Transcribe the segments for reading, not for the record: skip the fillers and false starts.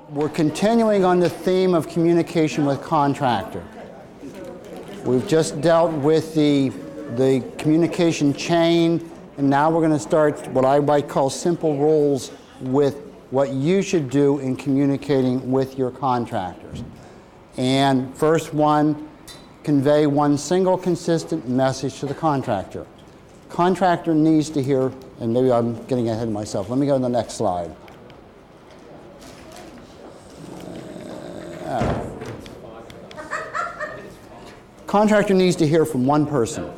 we're continuing on the theme of communication with contractor. We've just dealt with the communication chain, and now we're going to start what I might call simple rules with what you should do in communicating with your contractors. And first one, convey one single consistent message to the contractor. Contractor needs to hear, and maybe I'm getting ahead of myself. Let me go to the next slide. Contractor needs to hear from one person.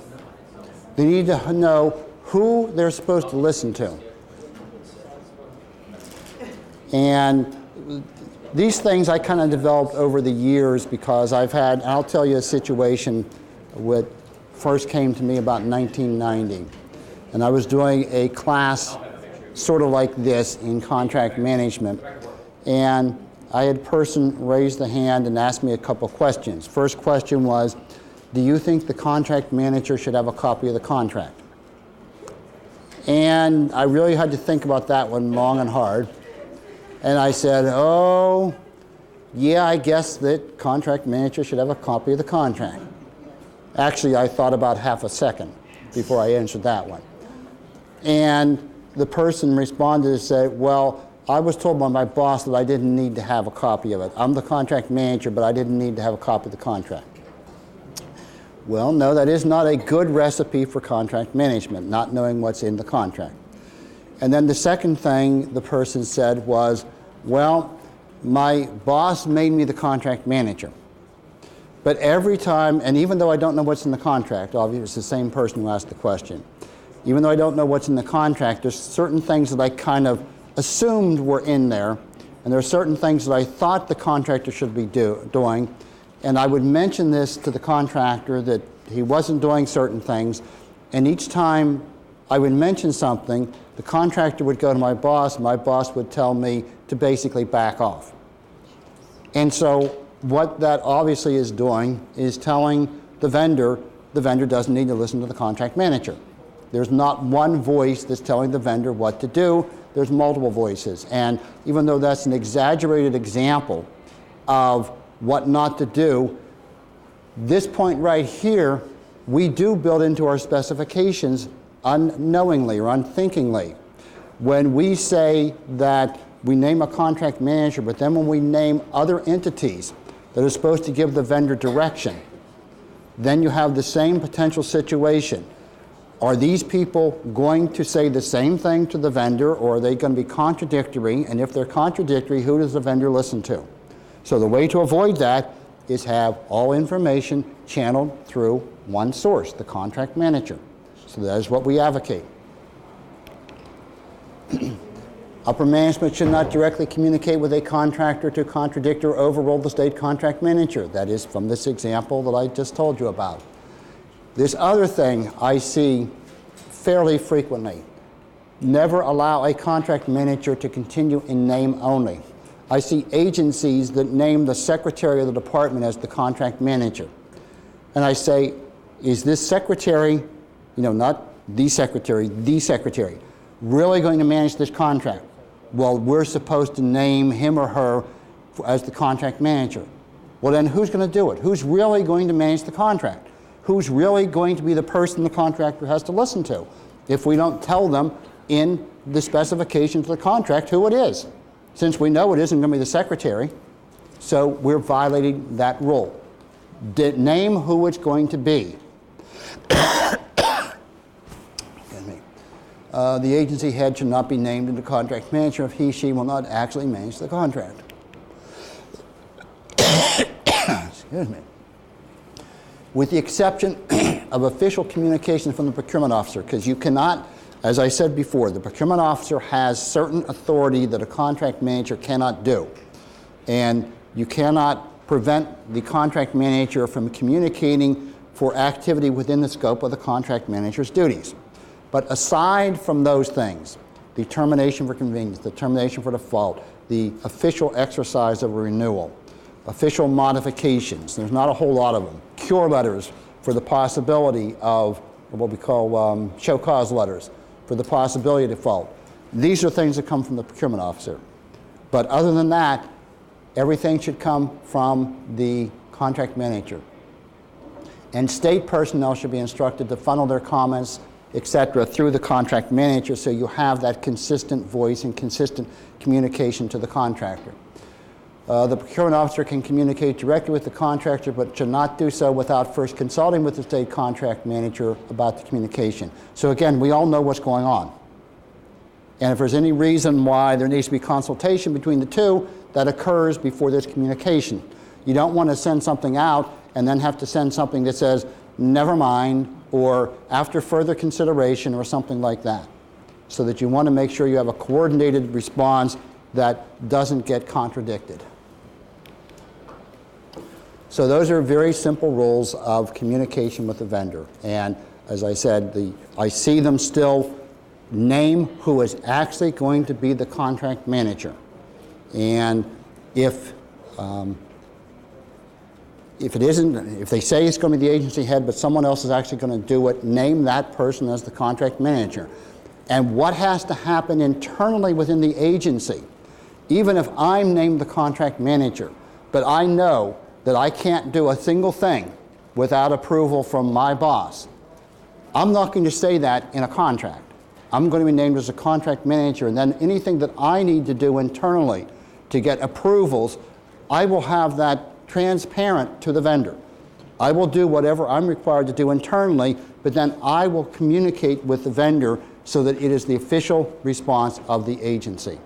They need to know who they're supposed to listen to. And these things I kind of developed over the years because I'll tell you a situation that first came to me about 1990. And I was doing a class sort of like this in contract management. And I had a person raise the hand and ask me a couple questions. First question was, do you think the contract manager should have a copy of the contract? And I really had to think about that one long and hard. And I said, oh, yeah, I guess that contract manager should have a copy of the contract. Actually, I thought about half a second before I answered that one. And the person responded and said, well, I was told by my boss that I didn't need to have a copy of it. I'm the contract manager, but I didn't need to have a copy of the contract. Well, no, that is not a good recipe for contract management, not knowing what's in the contract. And then the second thing the person said was, well, my boss made me the contract manager. But every time, and even though I don't know what's in the contract, obviously it's the same person who asked the question, even though I don't know what's in the contract, there's certain things that I kind of assumed were in there, and there are certain things that I thought the contractor should be doing, and I would mention this to the contractor that he wasn't doing certain things, and each time I would mention something, the contractor would go to my boss, and my boss would tell me to basically back off. And so what that obviously is doing is telling the vendor doesn't need to listen to the contract manager. There's not one voice that's telling the vendor what to do, there's multiple voices. And even though that's an exaggerated example of what not to do, this point right here, we do build into our specifications unknowingly or unthinkingly. When we say that we name a contract manager, but then when we name other entities that are supposed to give the vendor direction, then you have the same potential situation. Are these people going to say the same thing to the vendor, or are they going to be contradictory? And if they're contradictory, who does the vendor listen to? So the way to avoid that is have all information channeled through one source, the contract manager. So that is what we advocate. Upper management should not directly communicate with a contractor to contradict or overrule the state contract manager. That is from this example that I just told you about. This other thing I see fairly frequently. Never allow a contract manager to continue in name only. I see agencies that name the secretary of the department as the contract manager. And I say, is this secretary, not the secretary, really going to manage this contract? Well, we're supposed to name him or her as the contract manager. Well, then who's going to do it? Who's really going to manage the contract? Who's really going to be the person the contractor has to listen to if we don't tell them in the specifications of the contract who it is? Since we know it isn't going to be the secretary, so we're violating that rule. Name who it's going to be. The agency head should not be named in the contract manager if he, she will not actually manage the contract. Excuse me. With the exception of official communications from the procurement officer, because you cannot, as I said before, the procurement officer has certain authority that a contract manager cannot do. And you cannot prevent the contract manager from communicating for activity within the scope of the contract manager's duties. But aside from those things, the termination for convenience, the termination for default, the official exercise of a renewal, official modifications, there's not a whole lot of them, cure letters for the possibility of what we call show cause letters, for the possibility of default. These are things that come from the procurement officer. But other than that, everything should come from the contract manager. And state personnel should be instructed to funnel their comments, etc., through the contract manager, so you have that consistent voice and consistent communication to the contractor. The procurement officer can communicate directly with the contractor, but should not do so without first consulting with the state contract manager about the communication. So again, we all know what's going on. And if there's any reason why there needs to be consultation between the two, that occurs before there's communication. You don't want to send something out and then have to send something that says, never mind, or after further consideration, or something like that. So that you want to make sure you have a coordinated response that doesn't get contradicted. So those are very simple rules of communication with the vendor. And as I said, I see them still name who is actually going to be the contract manager. And if it isn't, if they say it's going to be the agency head, but someone else is actually going to do it, name that person as the contract manager. And what has to happen internally within the agency, even if I'm named the contract manager, but I know that I can't do a single thing without approval from my boss, I'm not going to say that in a contract. I'm going to be named as a contract manager, and then anything that I need to do internally to get approvals, I will have that transparent to the vendor. I will do whatever I'm required to do internally, but then I will communicate with the vendor so that it is the official response of the agency.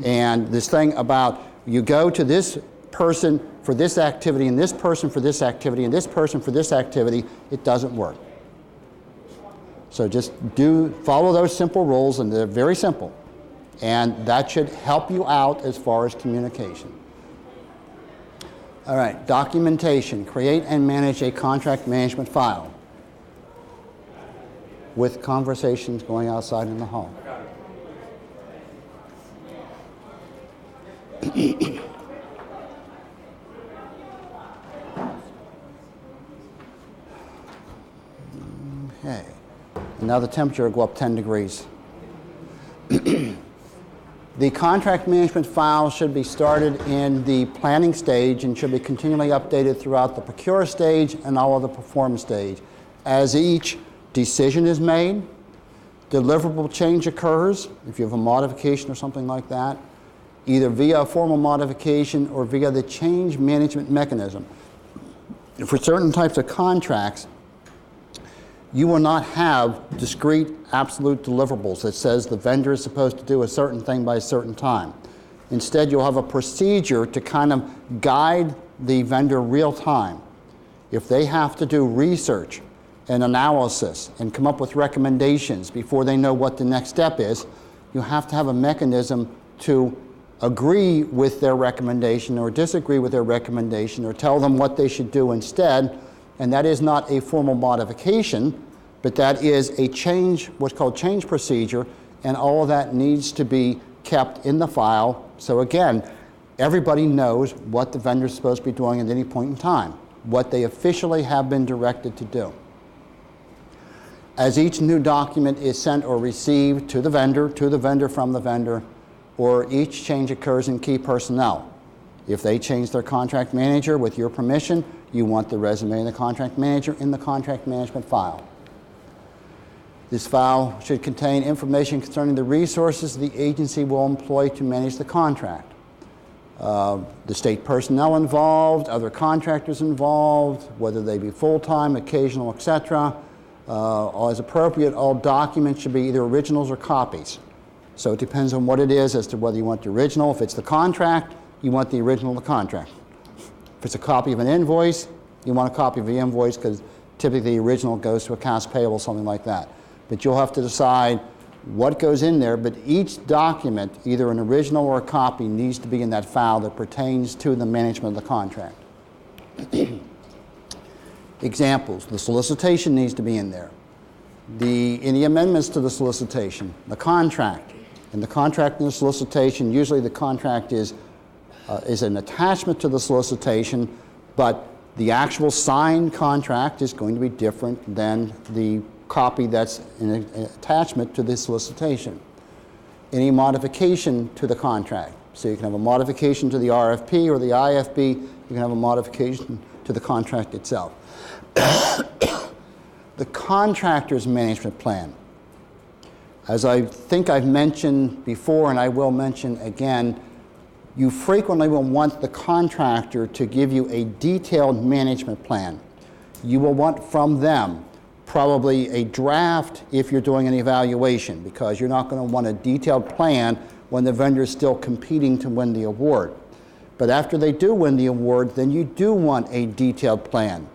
And this thing about you go to this person for this activity, and this person for this activity, and this person for this activity, it doesn't work. So just follow those simple rules, and they're very simple. And that should help you out as far as communication. All right, documentation. Create and manage a contract management file with conversations going outside in the hall. Okay. And now the temperature will go up 10 degrees. The contract management file should be started in the planning stage and should be continually updated throughout the procure stage and all of the perform stage. As each decision is made, deliverable change occurs, if you have a modification or something like that, either via a formal modification or via the change management mechanism. For certain types of contracts, you will not have discrete absolute deliverables that says the vendor is supposed to do a certain thing by a certain time. Instead, you'll have a procedure to kind of guide the vendor real time. If they have to do research and analysis and come up with recommendations before they know what the next step is, you have to have a mechanism to agree with their recommendation or disagree with their recommendation or tell them what they should do instead. And that is not a formal modification, but that is a change, what's called change procedure, and all of that needs to be kept in the file. So again, everybody knows what the vendor is supposed to be doing at any point in time, what they officially have been directed to do. As each new document is sent or received to the vendor from the vendor, or each change occurs in key personnel. If they change their contract manager with your permission, you want the resume of the contract manager in the contract management file. This file should contain information concerning the resources the agency will employ to manage the contract. The state personnel involved, other contractors involved, whether they be full-time, occasional, etc. As appropriate, all documents should be either originals or copies. So it depends on what it is as to whether you want the original. If it's the contract, you want the original of the contract. If it's a copy of an invoice, you want a copy of the invoice because typically the original goes to accounts payable, something like that. But you'll have to decide what goes in there, but each document, either an original or a copy, needs to be in that file that pertains to the management of the contract. Examples, the solicitation needs to be in there. Any amendments to the solicitation, the contract. In the contract and the solicitation, usually the contract is an attachment to the solicitation, but the actual signed contract is going to be different than the copy that's an attachment to the solicitation. Any modification to the contract, So you can have a modification to the RFP or the IFB. You can have a modification to the contract itself. The contractor's management plan. As I think I've mentioned before, and I will mention again, you frequently will want the contractor to give you a detailed management plan. You will want from them probably a draft if you're doing an evaluation, because you're not going to want a detailed plan when the vendor is still competing to win the award. But after they do win the award, then you do want a detailed plan.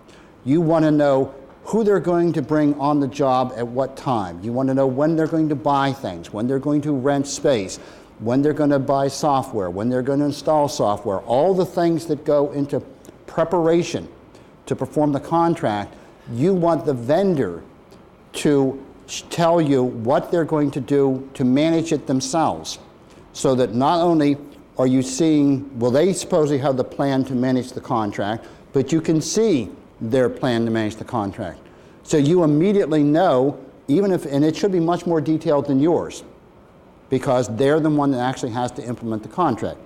You want to know who they're going to bring on the job at what time. You want to know when they're going to buy things, when they're going to rent space, when they're going to buy software, when they're going to install software, all the things that go into preparation to perform the contract. You want the vendor to tell you what they're going to do to manage it themselves, so that not only are you seeing, well, they supposedly have the plan to manage the contract, but you can see their plan to manage the contract. So you immediately know, even if, and it should be much more detailed than yours, because they're the one that actually has to implement the contract.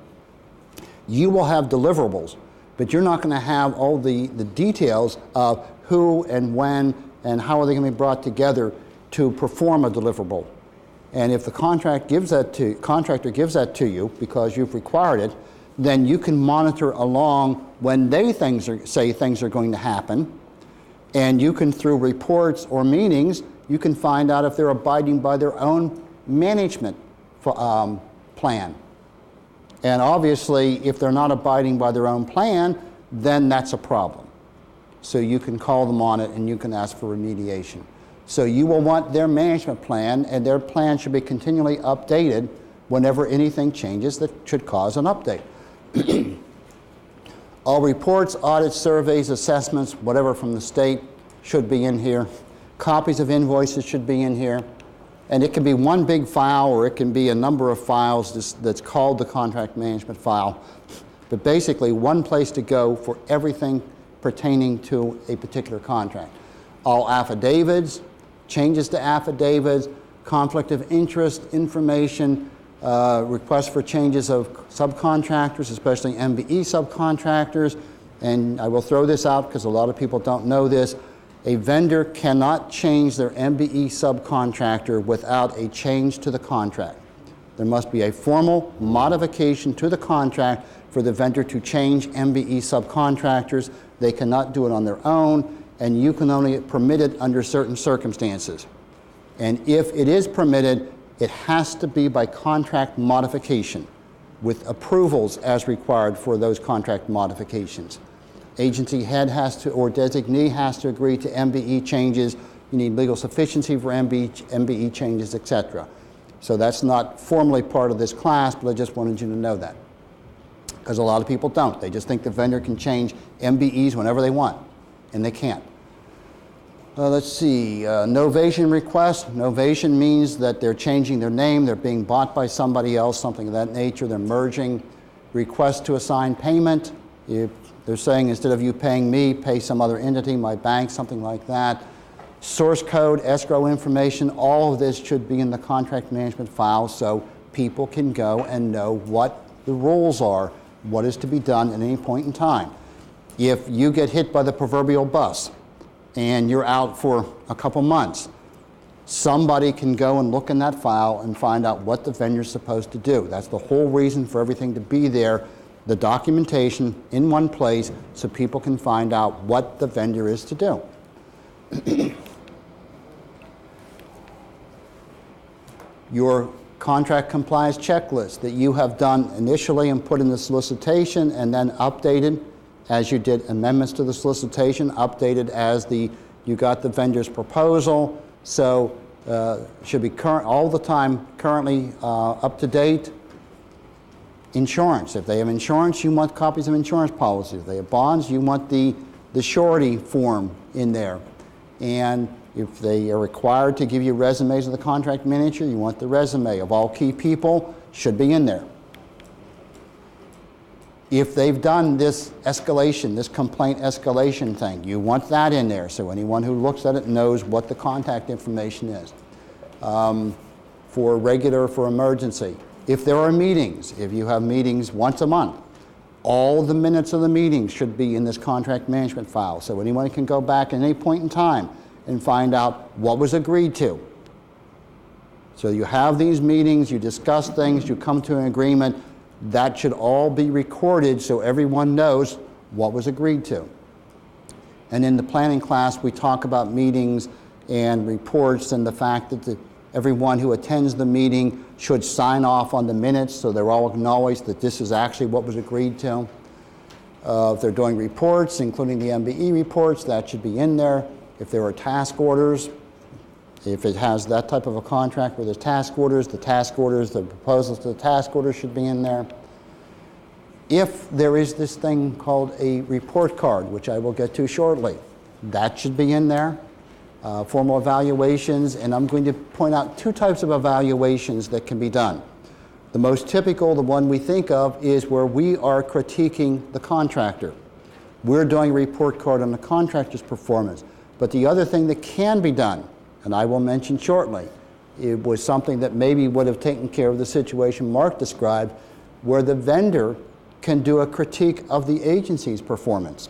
You will have deliverables, but you're not going to have all the details of who and when and how are they going to be brought together to perform a deliverable. And if the contractor gives that to you because you've required it, then you can monitor along when they say things are going to happen, and you can, through reports or meetings, you can find out if they're abiding by their own management plan. And obviously, if they're not abiding by their own plan, then that's a problem. So you can call them on it and you can ask for remediation. So you will want their management plan, and their plan should be continually updated whenever anything changes that should cause an update. All reports, audits, surveys, assessments, whatever from the state should be in here. Copies of invoices should be in here. And it can be one big file, or it can be a number of files that's called the contract management file. But basically, one place to go for everything pertaining to a particular contract. All affidavits, changes to affidavits, conflict of interest information, requests for changes of subcontractors, especially MBE subcontractors. And I will throw this out because a lot of people don't know this. A vendor cannot change their MBE subcontractor without a change to the contract. There must be a formal modification to the contract for the vendor to change MBE subcontractors. They cannot do it on their own, and you can only permit it under certain circumstances. And if it is permitted, it has to be by contract modification with approvals as required for those contract modifications. Agency head has to, or designee has to agree to MBE changes. You need legal sufficiency for MBE changes, etc. So that's not formally part of this class, but I just wanted you to know that. Because a lot of people don't. They just think the vendor can change MBEs whenever they want, and they can't. Let's see, novation request. Novation means that they're changing their name, they're being bought by somebody else, something of that nature, they're merging. Request to assign payment. If they're saying, instead of you paying me, pay some other entity, my bank, something like that. Source code, escrow information, all of this should be in the contract management file so people can go and know what the rules are, what is to be done at any point in time. If you get hit by the proverbial bus and you're out for a couple months, somebody can go and look in that file and find out what the vendor's supposed to do. That's the whole reason for everything to be there, the documentation in one place so people can find out what the vendor is to do. Your contract compliance checklist that you have done initially and put in the solicitation and then updated as you did amendments to the solicitation, updated as you got the vendor's proposal. So should be current all the time, currently up to date. Insurance. If they have insurance, you want copies of insurance policies. If they have bonds, you want the surety form in there. And if they are required to give you resumes of the contract manager, you want the resume of all key people, should be in there. If they've done this escalation, this complaint escalation thing, you want that in there so anyone who looks at it knows what the contact information is. For regular, for emergency, If there are meetings, if you have meetings once a month, all the minutes of the meetings should be in this contract management file. So anyone can go back at any point in time and find out what was agreed to. So you have these meetings, you discuss things, you come to an agreement. That should all be recorded so everyone knows what was agreed to. And in the planning class, we talk about meetings and reports and the fact that everyone who attends the meeting should sign off on the minutes so they're all acknowledged that this is actually what was agreed to. If they're doing reports, including the MBE reports, that should be in there. If there are task orders, if it has that type of a contract where there's task orders, the proposals to the task orders should be in there. If there is this thing called a report card, which I will get to shortly, that should be in there. Formal evaluations, and I'm going to point out two types of evaluations that can be done. The most typical, the one we think of, is where we are critiquing the contractor. We're doing a report card on the contractor's performance. But the other thing that can be done, and I will mention shortly, it was something that maybe would have taken care of the situation Mark described, where the vendor can do a critique of the agency's performance.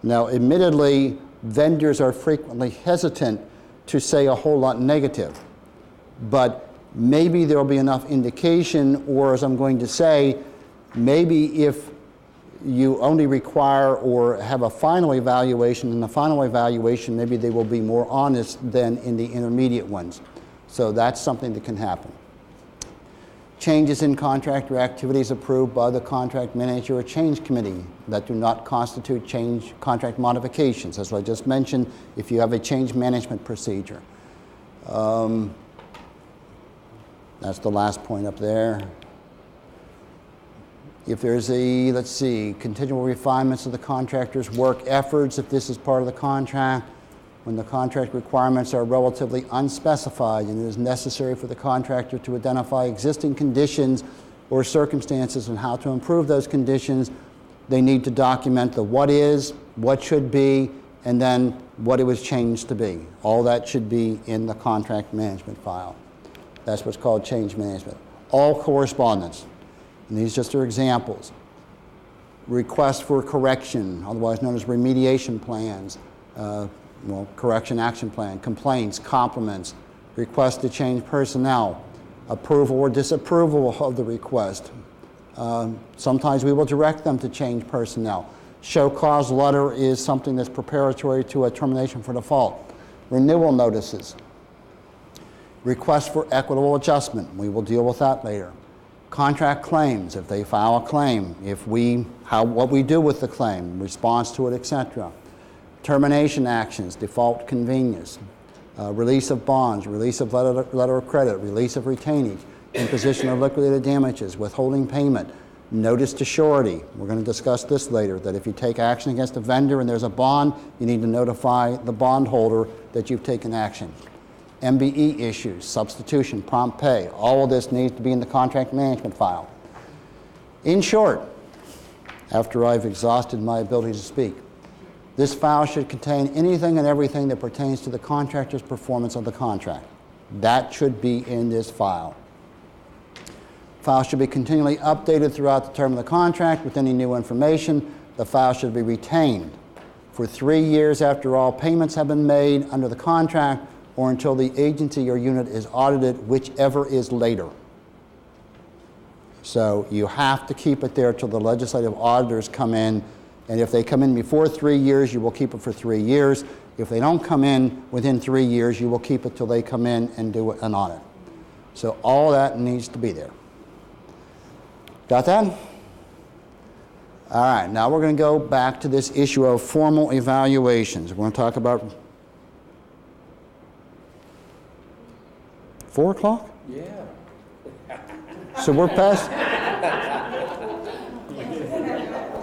Now, admittedly, vendors are frequently hesitant to say a whole lot negative, but maybe there will be enough indication, or as I'm going to say, maybe if you only require or have a final evaluation, in the final evaluation maybe they will be more honest than in the intermediate ones. So that's something that can happen. Changes in contractor activities approved by the contract manager or change committee that do not constitute change contract modifications. As I just mentioned, if you have a change management procedure. That's the last point up there. If there's a, let's see, continual refinements of the contractor's work efforts, if this is part of the contract, when the contract requirements are relatively unspecified and it is necessary for the contractor to identify existing conditions or circumstances and how to improve those conditions, they need to document the what is, what should be, and then what it was changed to be. All that should be in the contract management file. That's what's called change management. All correspondence, and these just are examples. Requests for correction, otherwise known as remediation plans, correction action plan, complaints, compliments, request to change personnel, approval or disapproval of the request. Sometimes we will direct them to change personnel. Show cause letter is something that's preparatory to a termination for default. Renewal notices. Request for equitable adjustment. We will deal with that later. Contract claims, if they file a claim, what we do with the claim, response to it, etc. Termination actions, default convenience, release of bonds, release of letter of credit, release of retainage, imposition of liquidated damages, withholding payment, notice to surety. We're going to discuss this later, that if you take action against a vendor and there's a bond, you need to notify the bondholder that you've taken action. MBE issues, substitution, prompt pay, all of this needs to be in the contract management file. In short, after I've exhausted my ability to speak, this file should contain anything and everything that pertains to the contractor's performance of the contract. That should be in this file. File should be continually updated throughout the term of the contract with any new information. The file should be retained for 3 years after all payments have been made under the contract or until the agency or unit is audited, whichever is later. So you have to keep it there till the legislative auditors come in. And if they come in before 3 years, you will keep it for 3 years. If they don't come in within 3 years, you will keep it till they come in and do an audit. So all that needs to be there. Got that? All right, now we're going to go back to this issue of formal evaluations. We're going to talk about 4 o'clock? Yeah. So we're past.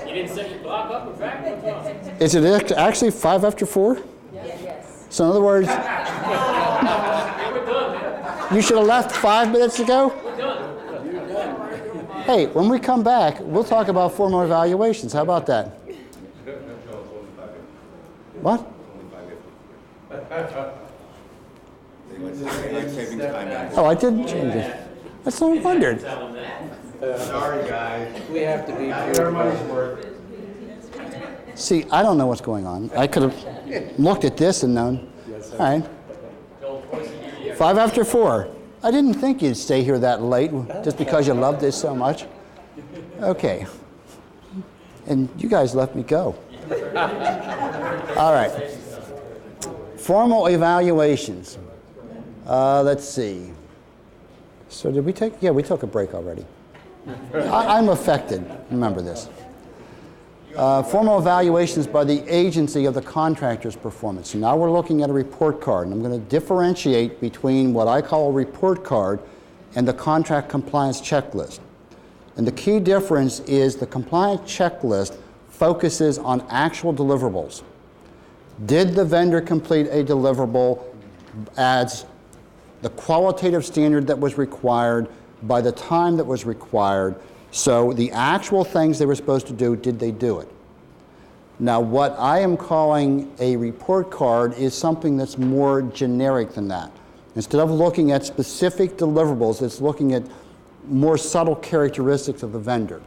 You didn't set your clock up, in fact? What's wrong? Is it actually 5 after 4? Yes. So in other words, We're done, man. you should have left 5 minutes ago? We're done. Hey, when we come back, we'll talk about formal evaluations. How about that? What? Like saving time. Oh, I didn't change it. That's what I wondered. Tell them that. Sorry, guys. We have to be Their money's worth. See, I don't know what's going on. I could have looked at this and known. All right. 5 after 4. I didn't think you'd stay here that late just because you loved this so much. Okay. And you guys let me go. All right. Formal evaluations. Let's see. So did we take? Yeah, we took a break already. I'm affected. Remember this. Formal evaluations by the agency of the contractor's performance. So now we're looking at a report card, and I'm going to differentiate between what I call a report card and the contract compliance checklist. And the key difference is the compliance checklist focuses on actual deliverables. Did the vendor complete a deliverable as the qualitative standard that was required by the time that was required? So the actual things they were supposed to do, did they do it? Now what I am calling a report card is something that's more generic than that. Instead of looking at specific deliverables, it's looking at more subtle characteristics of the vendor.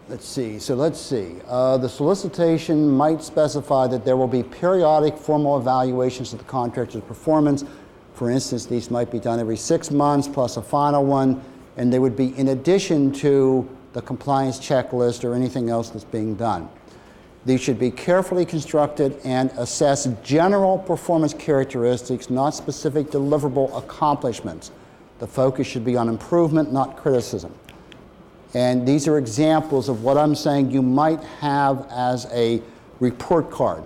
Let's see. The solicitation might specify that there will be periodic formal evaluations of the contractor's performance. For instance, these might be done every 6 months plus a final one, and they would be in addition to the compliance checklist or anything else that's being done. These should be carefully constructed and assess general performance characteristics, not specific deliverable accomplishments. The focus should be on improvement, not criticism. And these are examples of what I'm saying you might have as a report card.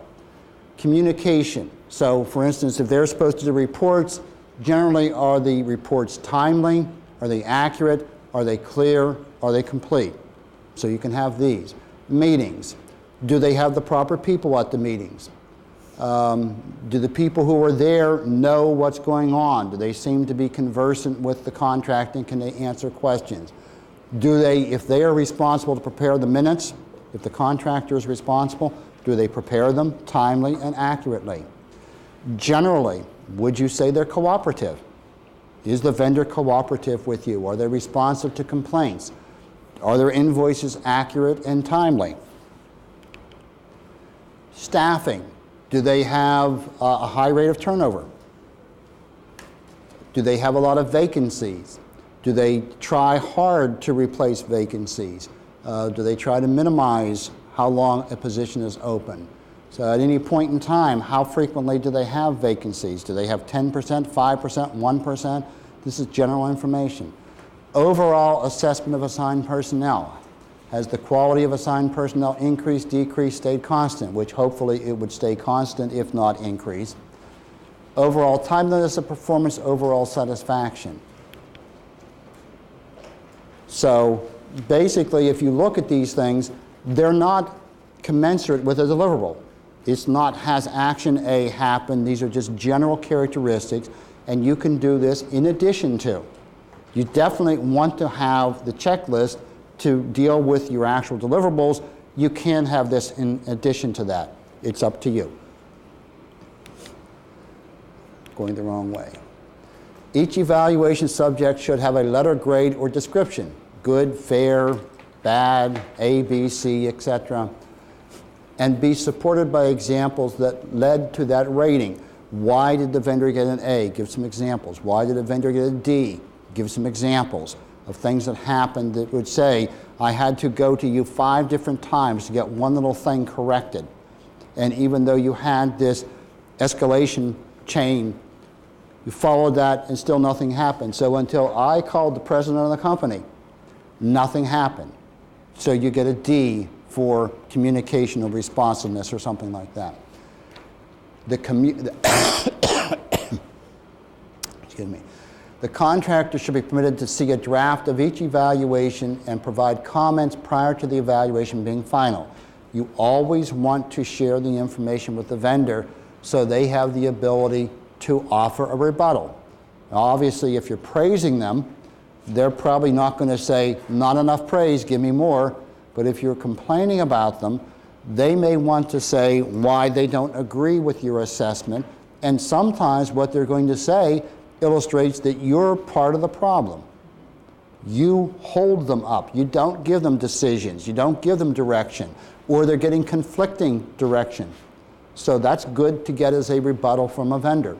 Communication. So for instance, if they're supposed to do reports, generally are the reports timely? Are they accurate? Are they clear? Are they complete? So you can have these. Meetings. Do they have the proper people at the meetings? Do the people who are there know what's going on? Do they seem to be conversant with the contract and can they answer questions? Do they, if they are responsible to prepare the minutes, if the contractor is responsible, do they prepare them timely and accurately? Generally, would you say they're cooperative? Is the vendor cooperative with you? Are they responsive to complaints? Are their invoices accurate and timely? Staffing. Do they have a high rate of turnover? Do they have a lot of vacancies? Do they try hard to replace vacancies? Do they try to minimize how long a position is open? So at any point in time, how frequently do they have vacancies? Do they have 10%, 5%, 1%? This is general information. Overall assessment of assigned personnel. Has the quality of assigned personnel increased, decreased, stayed constant? Which hopefully it would stay constant, if not increase. Overall timeliness of performance, overall satisfaction. So basically, if you look at these things, they're not commensurate with a deliverable. It's not has action A happened. These are just general characteristics, and you can do this in addition to. You definitely want to have the checklist to deal with your actual deliverables. You can have this in addition to that. It's up to you. Going the wrong way. Each evaluation subject should have a letter grade or description. Good, fair, bad, A, B, C, etc. And be supported by examples that led to that rating. Why did the vendor get an A? Give some examples. Why did the vendor get a D? Give some examples of things that happened that would say, I had to go to you 5 different times to get one little thing corrected. And even though you had this escalation chain, you followed that and still nothing happened. So until I called the president of the company, nothing happened. So you get a D for communication or responsiveness or something like that. Excuse me. The contractor should be permitted to see a draft of each evaluation and provide comments prior to the evaluation being final. You always want to share the information with the vendor so they have the ability to offer a rebuttal. Now, obviously, if you're praising them, they're probably not going to say, not enough praise, give me more. But if you're complaining about them, they may want to say why they don't agree with your assessment. And sometimes what they're going to say illustrates that you're part of the problem. You hold them up. You don't give them decisions. You don't give them direction, or they're getting conflicting direction. So that's good to get as a rebuttal from a vendor.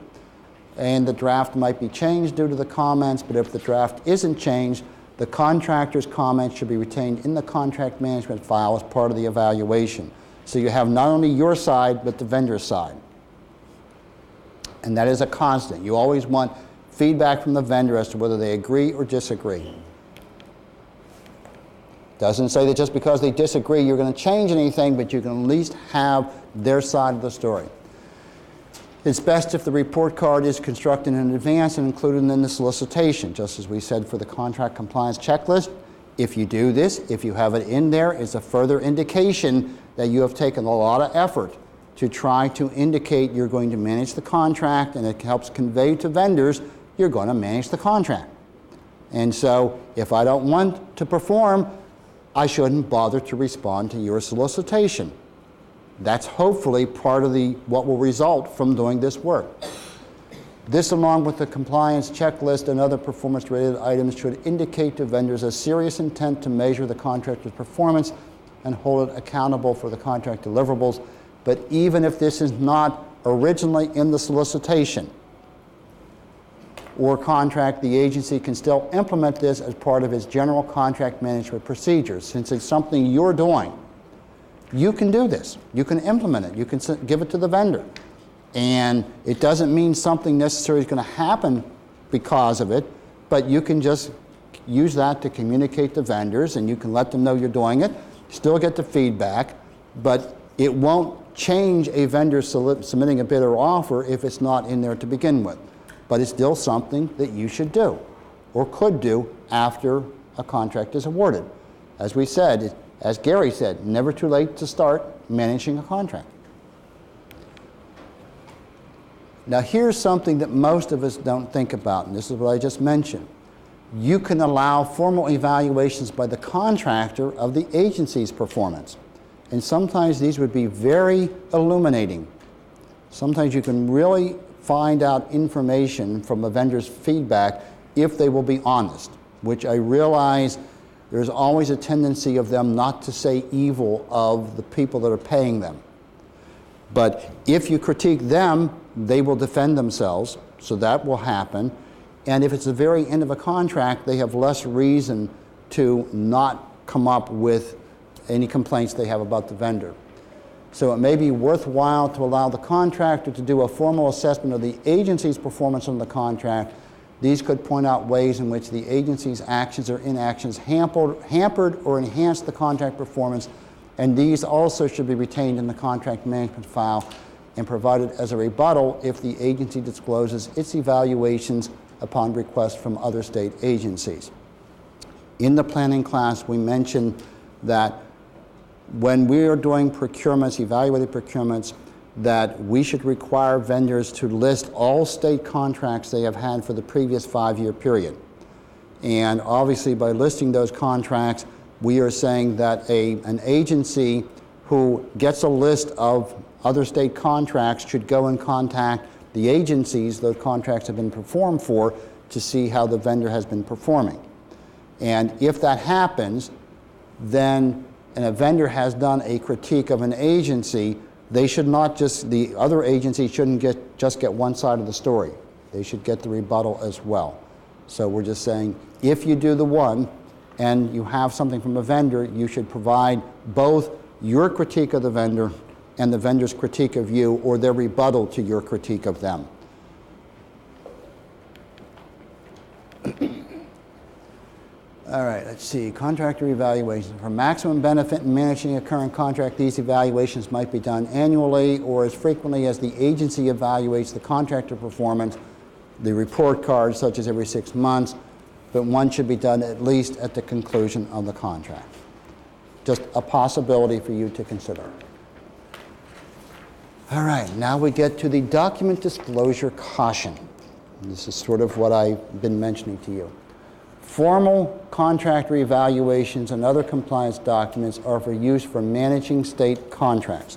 And the draft might be changed due to the comments, but if the draft isn't changed, the contractor's comments should be retained in the contract management file as part of the evaluation. So you have not only your side, but the vendor's side. And that is a constant. You always want feedback from the vendor as to whether they agree or disagree. Doesn't say that just because they disagree you're going to change anything, but you can at least have their side of the story. It's best if the report card is constructed in advance and included in the solicitation, just as we said for the contract compliance checklist. If you do this, if you have it in there, it's a further indication that you have taken a lot of effort to try to indicate you're going to manage the contract, and it helps convey to vendors you're going to manage the contract. And so if I don't want to perform, I shouldn't bother to respond to your solicitation. That's hopefully part of what will result from doing this work. This, along with the compliance checklist and other performance-related items, should indicate to vendors a serious intent to measure the contractor's performance and hold it accountable for the contract deliverables. But even if this is not originally in the solicitation or contract, the agency can still implement this as part of its general contract management procedures. Since it's something you're doing, you can do this. You can implement it. You can give it to the vendor. And it doesn't mean something necessarily is going to happen because of it, but you can just use that to communicate to vendors, and you can let them know you're doing it, still get the feedback, but it won't change a vendor submitting a bid or offer if it's not in there to begin with. But it's still something that you should do or could do after a contract is awarded. As we said, as Gary said, never too late to start managing a contract. Now here's something that most of us don't think about, and this is what I just mentioned. You can allow formal evaluations by the contractor of the agency's performance. And sometimes these would be very illuminating. Sometimes you can really find out information from a vendor's feedback if they will be honest, which I realize there's always a tendency of them not to say evil of the people that are paying them. But if you critique them, they will defend themselves, so that will happen. And if it's the very end of a contract, they have less reason to not come up with any complaints they have about the vendor. So it may be worthwhile to allow the contractor to do a formal assessment of the agency's performance on the contract. These could point out ways in which the agency's actions or inactions hampered or enhanced the contract performance, and these also should be retained in the contract management file and provided as a rebuttal if the agency discloses its evaluations upon request from other state agencies. In the planning class, we mentioned that when we are doing procurements, evaluated procurements, that we should require vendors to list all state contracts they have had for the previous 5-year period. And obviously by listing those contracts, we are saying that an agency who gets a list of other state contracts should go and contact the agencies those contracts have been performed for to see how the vendor has been performing. And if that happens, then and a vendor has done a critique of an agency, they should not just, the other agency shouldn't just get one side of the story. They should get the rebuttal as well. So we're just saying, if you do the one and you have something from a vendor, you should provide both your critique of the vendor and the vendor's critique of you, or their rebuttal to your critique of them. All right, let's see, contractor evaluations. For maximum benefit in managing a current contract, these evaluations might be done annually or as frequently as the agency evaluates the contractor performance. The report card, such as every 6 months, but one should be done at least at the conclusion of the contract. Just a possibility for you to consider. All right, now we get to the document disclosure caution. And this is sort of what I've been mentioning to you. Formal contractor evaluations and other compliance documents are for use for managing state contracts.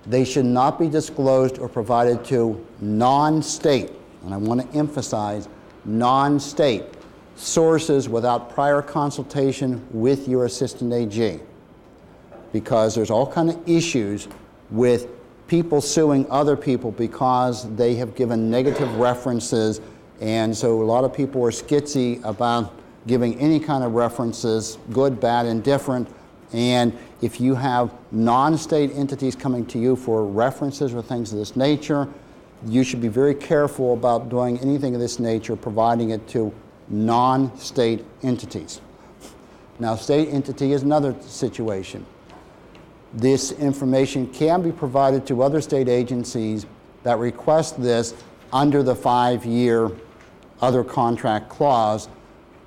They should not be disclosed or provided to non-state, and I want to emphasize non-state, sources without prior consultation with your assistant AG. Because there's all kind of issues with people suing other people because they have given negative references, and so a lot of people are skitsy about giving any kind of references, good, bad, indifferent. And if you have non-state entities coming to you for references or things of this nature, you should be very careful about doing anything of this nature, providing it to non-state entities. Now, state entity is another situation. This information can be provided to other state agencies that request this under the 5-year other contract clause,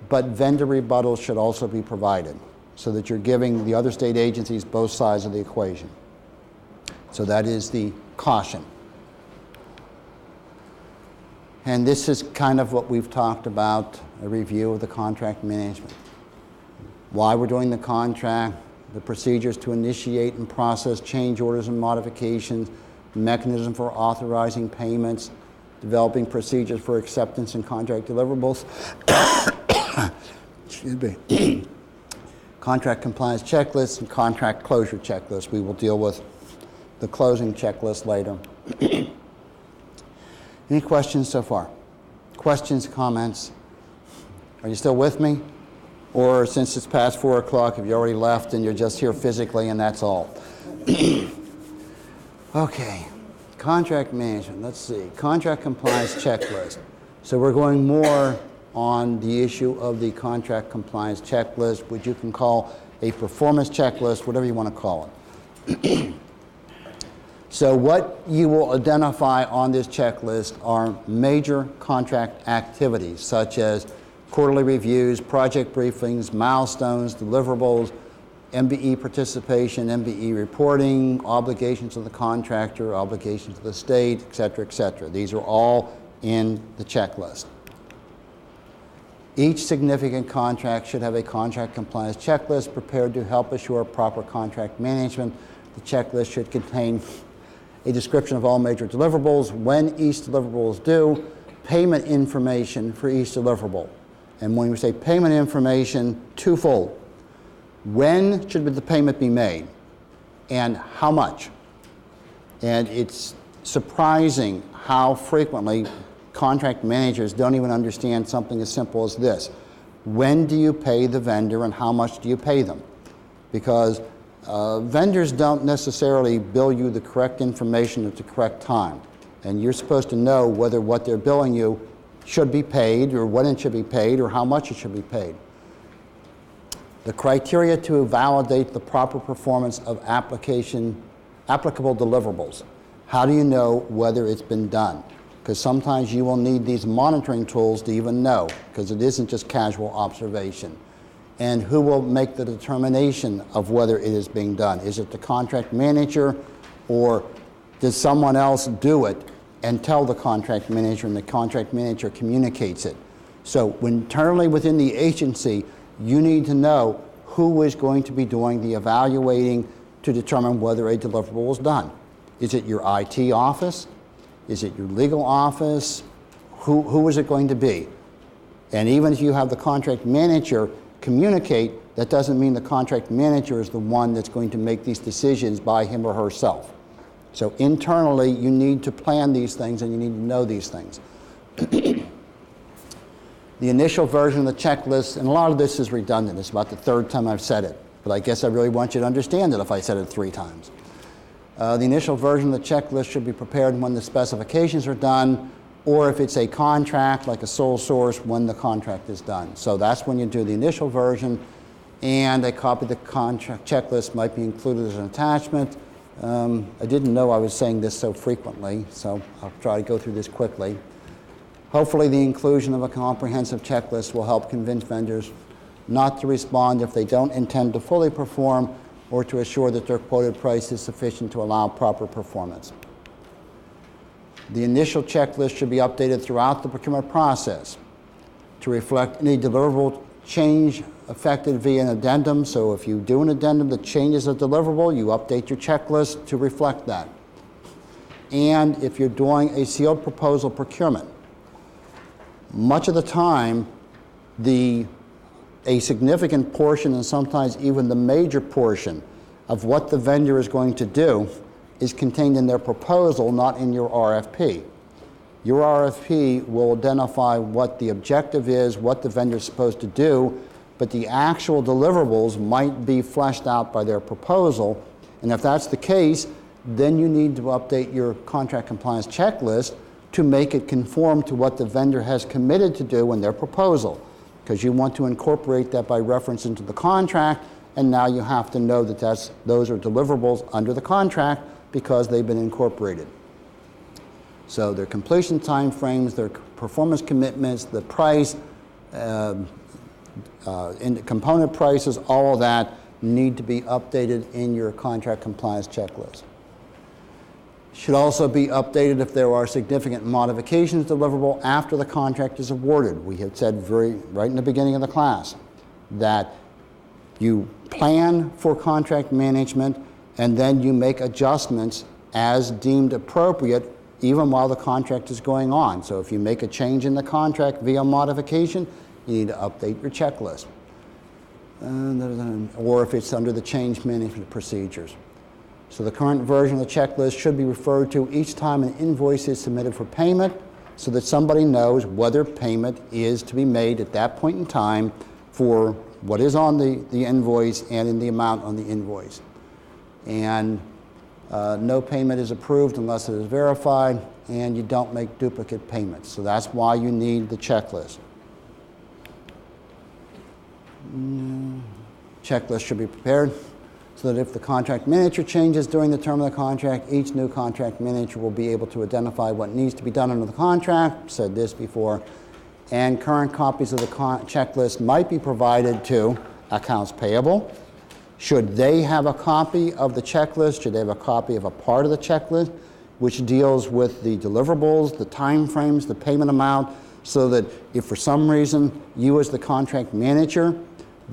but vendor rebuttals should also be provided so that you're giving the other state agencies both sides of the equation. So that is the caution. And this is kind of what we've talked about, a review of the contract management. Why we're doing the contract, the procedures to initiate and process change orders and modifications, mechanism for authorizing payments, developing procedures for acceptance and contract deliverables, excuse me, contract compliance checklists and contract closure checklists. We will deal with the closing checklist later. Any questions so far? Questions, comments? Are you still with me? Or since it's past 4 o'clock, have you already left and you're just here physically and that's all? Okay, contract management, let's see. Contract compliance checklist. So we're going more on the issue of the contract compliance checklist, which you can call a performance checklist, whatever you want to call it. So what you will identify on this checklist are major contract activities, such as quarterly reviews, project briefings, milestones, deliverables, MBE participation, MBE reporting, obligations of the contractor, obligations of the state, et cetera, et cetera. These are all in the checklist. Each significant contract should have a contract compliance checklist prepared to help assure proper contract management. The checklist should contain a description of all major deliverables, when each deliverable is due, payment information for each deliverable. And when we say payment information, twofold. When should the payment be made? And how much? And it's surprising how frequently contract managers don't even understand something as simple as this. When do you pay the vendor and how much do you pay them? Because vendors don't necessarily bill you the correct information at the correct time. And you're supposed to know whether what they're billing you should be paid, or when it should be paid, or how much it should be paid. The criteria to validate the proper performance of applicable deliverables. How do you know whether it's been done? Because sometimes you will need these monitoring tools to even know, because it isn't just casual observation. And who will make the determination of whether it is being done? Is it the contract manager, or does someone else do it and tell the contract manager and the contract manager communicates it? So internally within the agency, you need to know who is going to be doing the evaluating to determine whether a deliverable is done. Is it your IT office? Is it your legal office? Who is it going to be? And even if you have the contract manager communicate, that doesn't mean the contract manager is the one that's going to make these decisions by him or herself. So internally, you need to plan these things and you need to know these things. The initial version of the checklist, and a lot of this is redundant. It's about the 3rd time I've said it, but I guess I really want you to understand it if I said it 3 times. The initial version of the checklist should be prepared when the specifications are done, or if it's a contract, like a sole source, when the contract is done. So that's when you do the initial version, and a copy of the contract checklist might be included as an attachment. I didn't know I was saying this so frequently, so I'll try to go through this quickly. Hopefully the inclusion of a comprehensive checklist will help convince vendors not to respond if they don't intend to fully perform, or to assure that their quoted price is sufficient to allow proper performance. The initial checklist should be updated throughout the procurement process to reflect any deliverable change affected via an addendum. So if you do an addendum that changes a deliverable, you update your checklist to reflect that. and if you're doing a sealed proposal procurement. Much of the time, a significant portion, and sometimes even the major portion, of what the vendor is going to do is contained in their proposal, not in your RFP. Your RFP will identify what the objective is, what the vendor is supposed to do, but the actual deliverables might be fleshed out by their proposal. And if that's the case, then you need to update your contract compliance checklist to make it conform to what the vendor has committed to do in their proposal, because you want to incorporate that by reference into the contract, and now you have to know that those are deliverables under the contract because they've been incorporated. So their completion timeframes, their performance commitments, the price, component prices, all of that need to be updated in your contract compliance checklist. Should also be updated if there are significant modifications deliverable after the contract is awarded. We have said right in the beginning of the class that you plan for contract management and then you make adjustments as deemed appropriate even while the contract is going on. So if you make a change in the contract via modification, you need to update your checklist. Or if it's under the change management procedures. So the current version of the checklist should be referred to each time an invoice is submitted for payment so that somebody knows whether payment is to be made at that point in time for what is on the invoice and in the amount on the invoice. And no payment is approved unless it is verified, and you don't make duplicate payments. So that's why you need the checklist. Checklist should be prepared so that if the contract manager changes during the term of the contract, each new contract manager will be able to identify what needs to be done under the contract. Said this before. And current copies of the checklist might be provided to accounts payable. Should they have a copy of the checklist? Should they have a copy of a part of the checklist which deals with the deliverables, the time frames, the payment amount, so that if for some reason you as the contract manager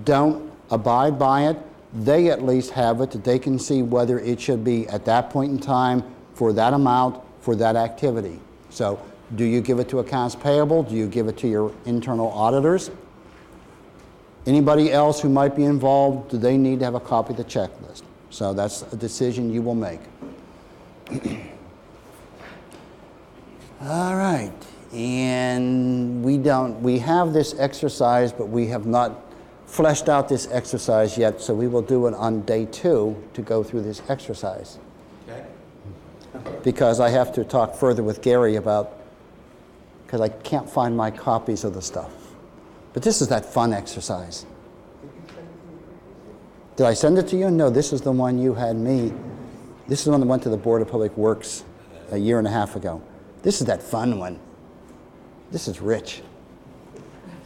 don't abide by it, they at least have it that they can see whether it should be at that point in time for that amount for that activity. So do you give it to accounts payable? Do you give it to your internal auditors? Anybody else who might be involved, do they need to have a copy of the checklist? So that's a decision you will make. All right, and we have this exercise, but we have not fleshed out this exercise yet, so we will do it on day 2 to go through this exercise. Okay. Because I have to talk further with Gary because I can't find my copies of the stuff. But this is that fun exercise. Did I send it to you? No, this is the one you had me. This is the one that went to the Board of Public Works a year and a half ago. This is that fun one. This is rich.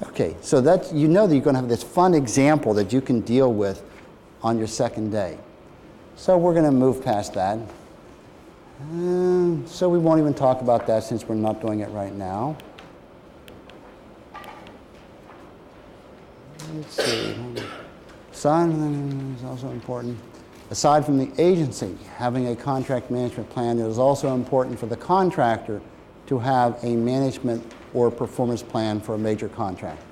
Okay, so that you know that you're going to have this fun example that you can deal with on your second day. So we're going to move past that. So we won't even talk about that since we're not doing it right now. Let's see. Sign is also important. Aside from the agency having a contract management plan, it is also important for the contractor to have a management or performance plan for a major contract.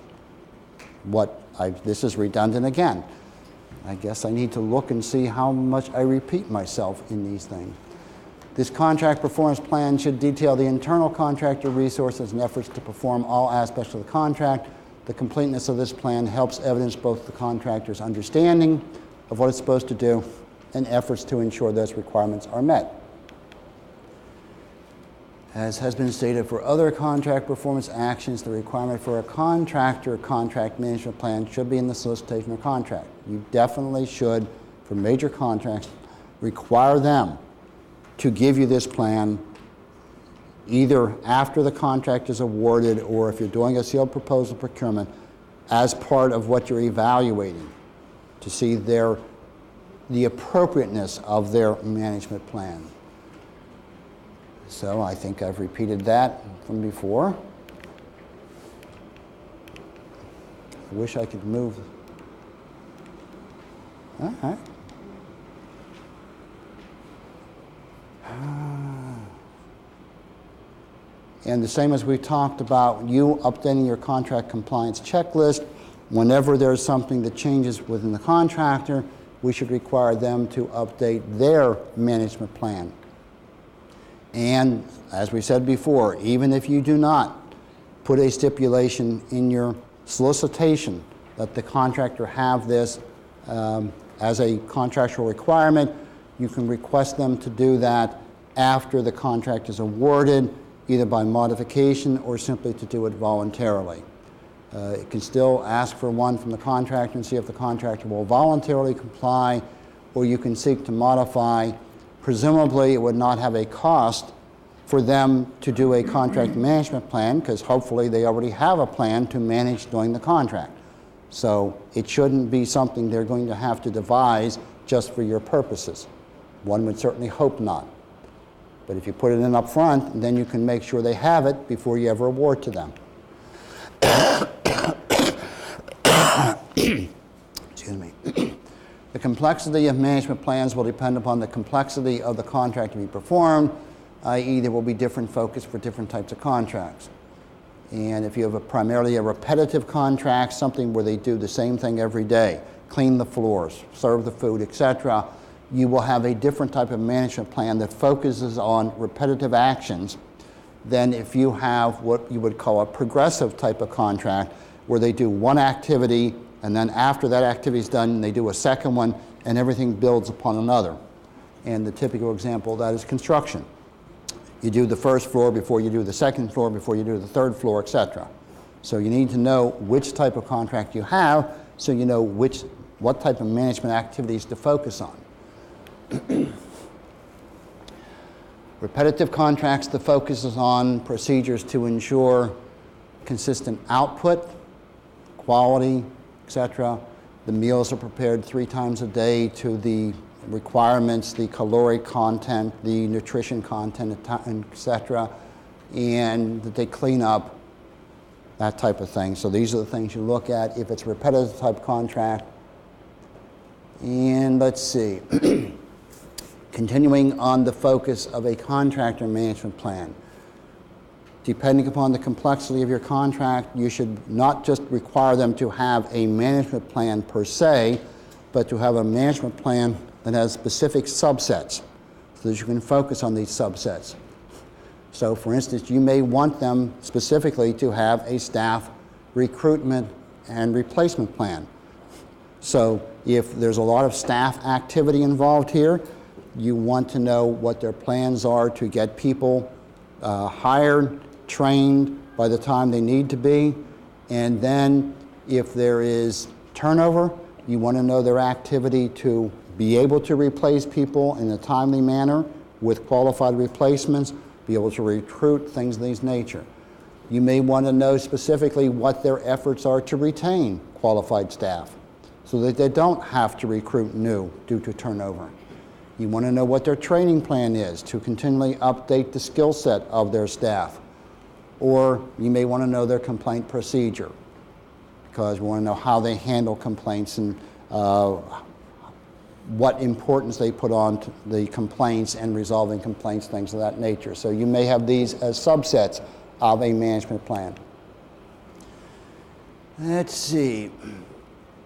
This is redundant again. I guess I need to look and see how much I repeat myself in these things. This contract performance plan should detail the internal contractor resources and efforts to perform all aspects of the contract. The completeness of this plan helps evidence both the contractor's understanding of what it's supposed to do and efforts to ensure those requirements are met. As has been stated for other contract performance actions, the requirement for a contractor contract management plan should be in the solicitation of contract. You definitely should, for major contracts, require them to give you this plan either after the contract is awarded or if you're doing a sealed proposal procurement as part of what you're evaluating to see the appropriateness of their management plan. So I think I've repeated that from before. I wish I could move. All right. And the same as we talked about, you updating your contract compliance checklist, whenever there's something that changes within the contractor, we should require them to update their management plan. And as we said before, even if you do not put a stipulation in your solicitation that the contractor have this as a contractual requirement, you can request them to do that after the contract is awarded, either by modification or simply to do it voluntarily. You can still ask for one from the contractor and see if the contractor will voluntarily comply, or you can seek to modify. Presumably, it would not have a cost for them to do a contract management plan, because hopefully they already have a plan to manage during the contract. So it shouldn't be something they're going to have to devise just for your purposes. One would certainly hope not. But if you put it in up front, then you can make sure they have it before you ever award to them. Excuse me. The complexity of management plans will depend upon the complexity of the contract to be performed, i.e. there will be different focus for different types of contracts. And if you have primarily a repetitive contract, something where they do the same thing every day, clean the floors, serve the food, etc., you will have a different type of management plan that focuses on repetitive actions than if you have what you would call a progressive type of contract, where they do one activity, and then after that activity is done, they do a second one, and everything builds upon another. And the typical example of that is construction. You do the first floor before you do the second floor, before you do the third floor, etc. So you need to know which type of contract you have, so you know what type of management activities to focus on. Repetitive contracts, the focus is on procedures to ensure consistent output, quality, etc. The meals are prepared 3 times a day to the requirements, the caloric content, the nutrition content, etc., and that they clean up, that type of thing. So these are the things you look at if it's a repetitive type contract. And let's see. Continuing on the focus of a contractor management plan. Depending upon the complexity of your contract, you should not just require them to have a management plan per se, but to have a management plan that has specific subsets so that you can focus on these subsets. So for instance, you may want them specifically to have a staff recruitment and replacement plan. So if there's a lot of staff activity involved here, you want to know what their plans are to get people hired, trained by the time they need to be. And then if there is turnover, you want to know their activity to be able to replace people in a timely manner with qualified replacements, be able to recruit, things of this nature. You may want to know specifically what their efforts are to retain qualified staff so that they don't have to recruit new due to turnover. You want to know what their training plan is to continually update the skill set of their staff. Or you may want to know their complaint procedure, because you want to know how they handle complaints and what importance they put on to the complaints and resolving complaints, things of that nature. So you may have these as subsets of a management plan. Let's see.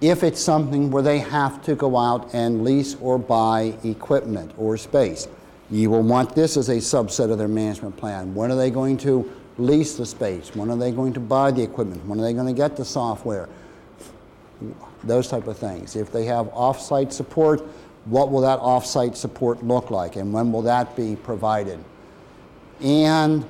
If it's something where they have to go out and lease or buy equipment or space, you will want this as a subset of their management plan. When are they going to lease the space? When are they going to buy the equipment? When are they going to get the software? Those type of things. If they have off-site support, what will that off-site support look like, and when will that be provided? And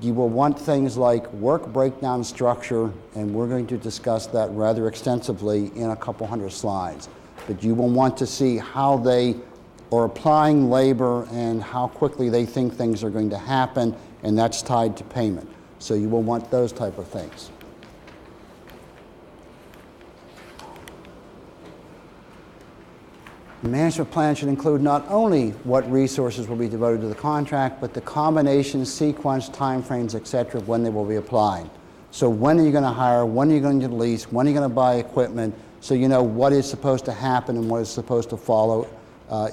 you will want things like work breakdown structure, and we're going to discuss that rather extensively in a couple hundred slides. But you will want to see how they are applying labor and how quickly they think things are going to happen, and that's tied to payment. So you will want those type of things. The management plan should include not only what resources will be devoted to the contract, but the combination, sequence, timeframes, etc., when they will be applied. So when are you going to hire? When are you going to lease? When are you going to buy equipment? So you know what is supposed to happen and what is supposed to follow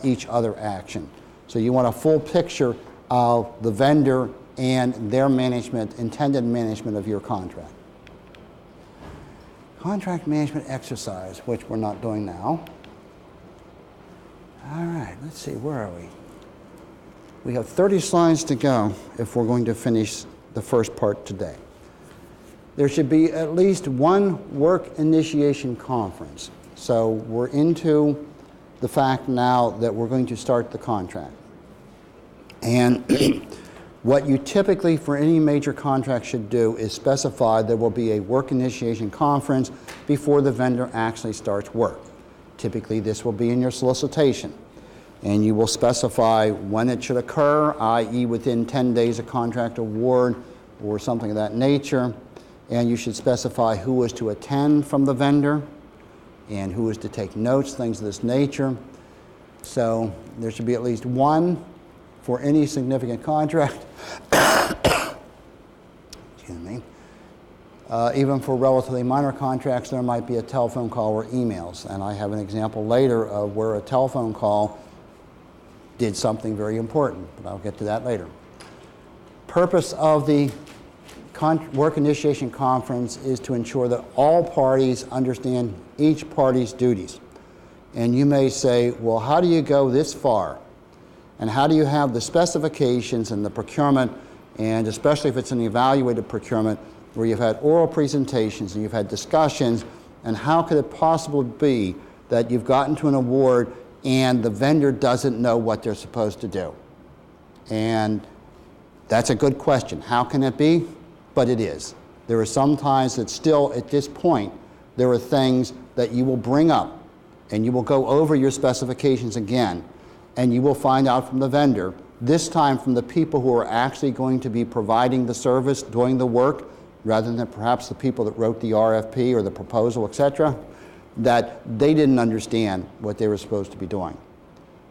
each other action. So you want a full picture of the vendor and their management, intended management of your contract. Contract management exercise, which we're not doing now. All right, let's see, where are we? We have 30 slides to go if we're going to finish the first part today. There should be at least one work initiation conference. So we're into the fact now that we're going to start the contract. And what you typically, for any major contract, should do is specify there will be a work initiation conference before the vendor actually starts work. Typically, this will be in your solicitation. And you will specify when it should occur, i.e. within 10 days of contract award or something of that nature. And you should specify who is to attend from the vendor and who is to take notes, things of this nature. So there should be at least one for any significant contract. Excuse me. Even for relatively minor contracts, there might be a telephone call or emails. And I have an example later of where a telephone call did something very important, but I'll get to that later. Purpose of the work initiation conference is to ensure that all parties understand each party's duties. And you may say, well, how do you go this far? And how do you have the specifications and the procurement, and especially if it's an evaluated procurement, where you've had oral presentations and you've had discussions, and how could it possibly be that you've gotten to an award and the vendor doesn't know what they're supposed to do? And that's a good question. How can it be? But it is. There are some times that still, at this point, there are things that you will bring up and you will go over your specifications again, and you will find out from the vendor, this time from the people who are actually going to be providing the service, doing the work, rather than perhaps the people that wrote the RFP or the proposal, etc., that they didn't understand what they were supposed to be doing.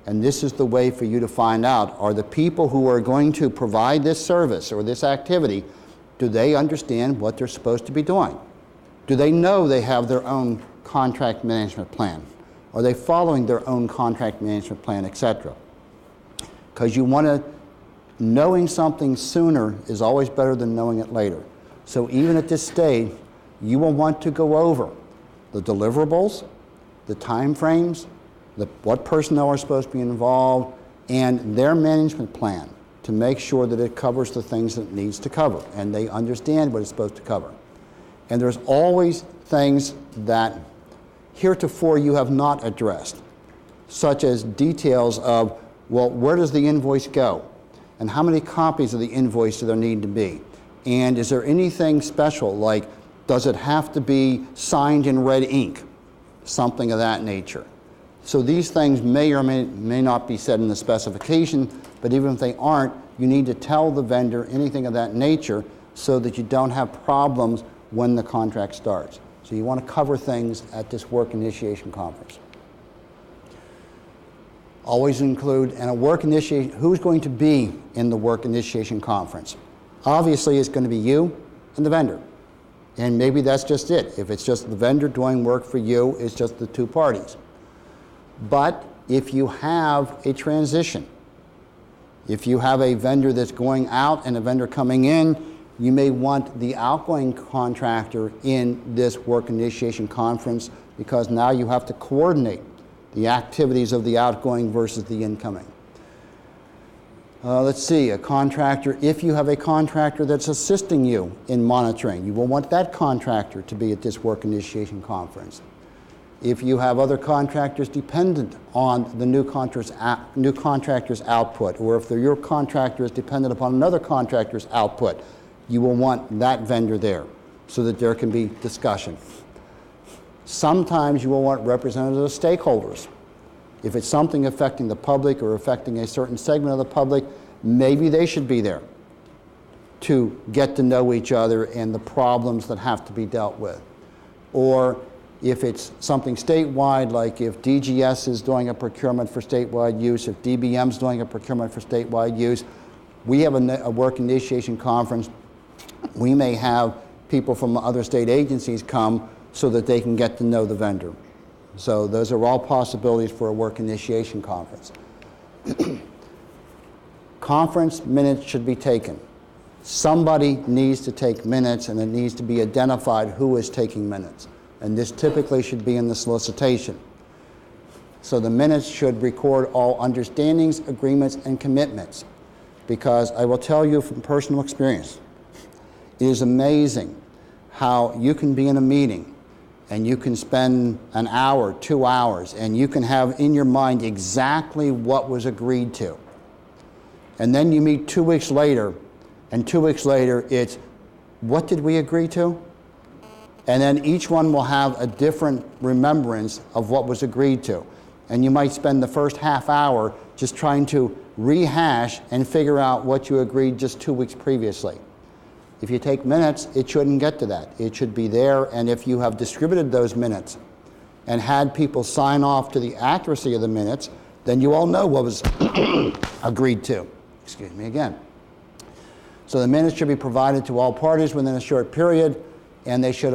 And this is the way for you to find out, are the people who are going to provide this service or this activity, do they understand what they're supposed to be doing? Do they know they have their own contract management plan? Are they following their own contract management plan, etc.? Because you want to, knowing something sooner is always better than knowing it later. So even at this stage, you will want to go over the deliverables, the time frames, what personnel are supposed to be involved, and their management plan to make sure that it covers the things that it needs to cover, and they understand what it's supposed to cover. And there's always things that heretofore you have not addressed, such as details of, well, where does the invoice go? And how many copies of the invoice do there need to be? And is there anything special, like does it have to be signed in red ink? Something of that nature. So these things may or may not be said in the specification, but even if they aren't, you need to tell the vendor anything of that nature so that you don't have problems when the contract starts. So you want to cover things at this work initiation conference. Always include, and a work initiation, who's going to be in the work initiation conference? Obviously it's going to be you and the vendor. And maybe that's just it. If it's just the vendor doing work for you, it's just the two parties. But if you have a transition, if you have a vendor that's going out and a vendor coming in, you may want the outgoing contractor in this work initiation conference, because now you have to coordinate the activities of the outgoing versus the incoming. Let's see, a contractor, if you have a contractor that's assisting you in monitoring, you will want that contractor to be at this work initiation conference. If you have other contractors dependent on the new contractor's output, or if your contractor is dependent upon another contractor's output, you will want that vendor there so that there can be discussion. Sometimes you will want representatives of stakeholders. If it's something affecting the public or affecting a certain segment of the public, maybe they should be there to get to know each other and the problems that have to be dealt with. Or if it's something statewide, like if DGS is doing a procurement for statewide use, if DBM is doing a procurement for statewide use, we have a work initiation conference. We may have people from other state agencies come so that they can get to know the vendor. So those are all possibilities for a work initiation conference. Conference minutes should be taken. somebody needs to take minutes, and it needs to be identified who is taking minutes. And this typically should be in the solicitation. So the minutes should record all understandings, agreements, and commitments. Because I will tell you from personal experience, it is amazing how you can be in a meeting and you can spend an hour, 2 hours, and you can have in your mind exactly what was agreed to. And then you meet 2 weeks later, and 2 weeks later it's, what did we agree to? And then each one will have a different remembrance of what was agreed to. And you might spend the first half hour just trying to rehash and figure out what you agreed just 2 weeks previously. If you take minutes, it shouldn't get to that. It should be there, and if you have distributed those minutes and had people sign off to the accuracy of the minutes, then you all know what was agreed to. Excuse me again. So the minutes should be provided to all parties within a short period, and they should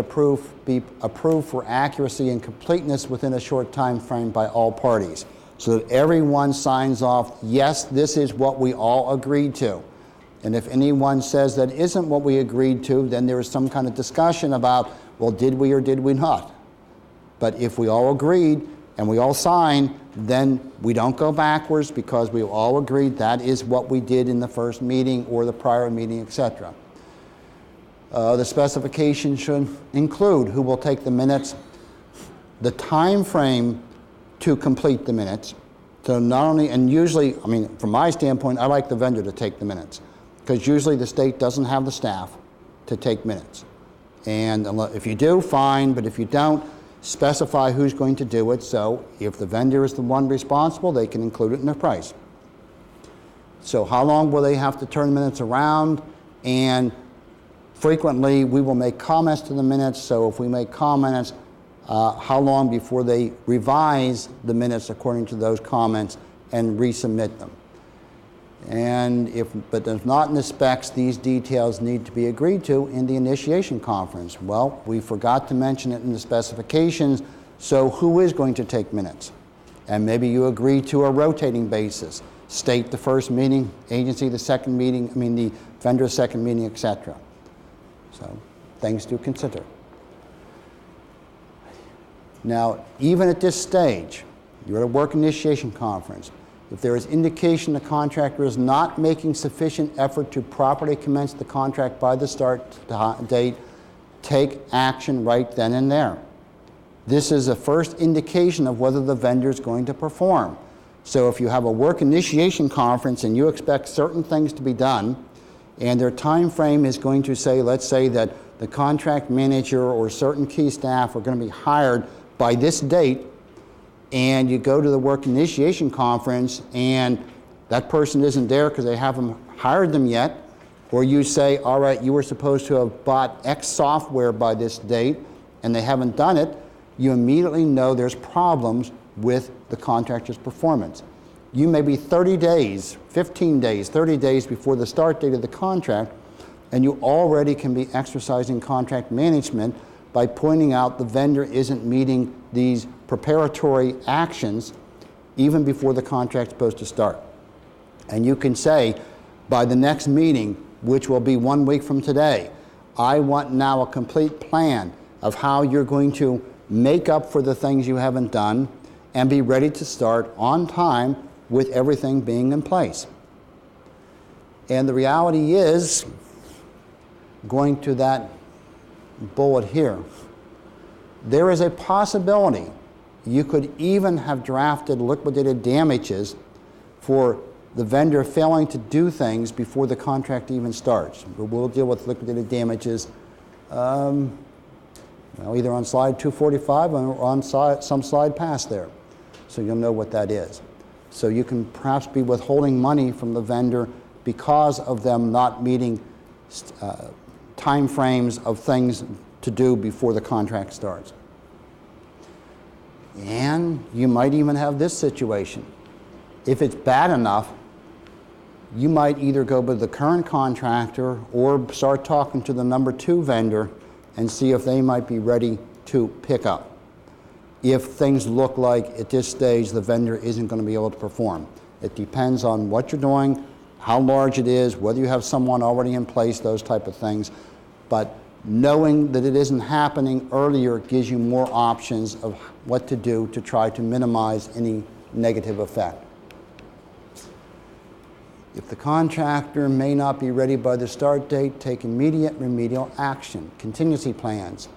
be approved for accuracy and completeness within a short time frame by all parties, so that everyone signs off, yes, this is what we all agreed to. And if anyone says that isn't what we agreed to, then there is some kind of discussion about, well, did we or did we not? But if we all agreed and we all signed, then we don't go backwards because we all agreed that is what we did in the first meeting or the prior meeting, etc. The specification should include who will take the minutes, the time frame to complete the minutes. So not only, and usually, I mean, from my standpoint, I like the vendor to take the minutes, because usually the state doesn't have the staff to take minutes. And if you do, fine, but if you don't, specify who's going to do it, so if the vendor is the one responsible, they can include it in their price. So how long will they have to turn minutes around? And frequently, we will make comments to the minutes, so if we make comments, how long before they revise the minutes according to those comments and resubmit them. And but if not in the specs, these details need to be agreed to in the initiation conference. Well, we forgot to mention it in the specifications, so who is going to take minutes? And maybe you agree to a rotating basis. State the first meeting, agency the second meeting, the vendor second meeting, etc. So, things to consider. Now, even at this stage, you're at a work initiation conference. If there is indication the contractor is not making sufficient effort to properly commence the contract by the start date, take action right then and there. This is a first indication of whether the vendor is going to perform. So if you have a work initiation conference and you expect certain things to be done, and their time frame is going to say, let's say that the contract manager or certain key staff are going to be hired by this date, and you go to the work initiation conference and that person isn't there because they haven't hired them yet, or you say, all right, you were supposed to have bought X software by this date and they haven't done it, you immediately know there's problems with the contractor's performance. You may be 30 days, 15 days, 30 days before the start date of the contract, and you already can be exercising contract management by pointing out the vendor isn't meeting these preparatory actions even before the contract's supposed to start. And you can say, by the next meeting, which will be 1 week from today, I want now a complete plan of how you're going to make up for the things you haven't done and be ready to start on time with everything being in place. And the reality is, going to that bullet here, there is a possibility you could even have drafted liquidated damages for the vendor failing to do things before the contract even starts. We'll deal with liquidated damages either on slide 245 or on some slide past there. So you'll know what that is. So you can perhaps be withholding money from the vendor because of them not meeting time frames of things to do before the contract starts. And you might even have this situation. If it's bad enough, you might either go with the current contractor or start talking to the number 2 vendor and see if they might be ready to pick up. If things look like at this stage the vendor isn't going to be able to perform. It depends on what you're doing, how large it is, whether you have someone already in place, those type of things. But knowing that it isn't happening earlier gives you more options of what to do to try to minimize any negative effect. If the contractor may not be ready by the start date, take immediate remedial action. Contingency plans.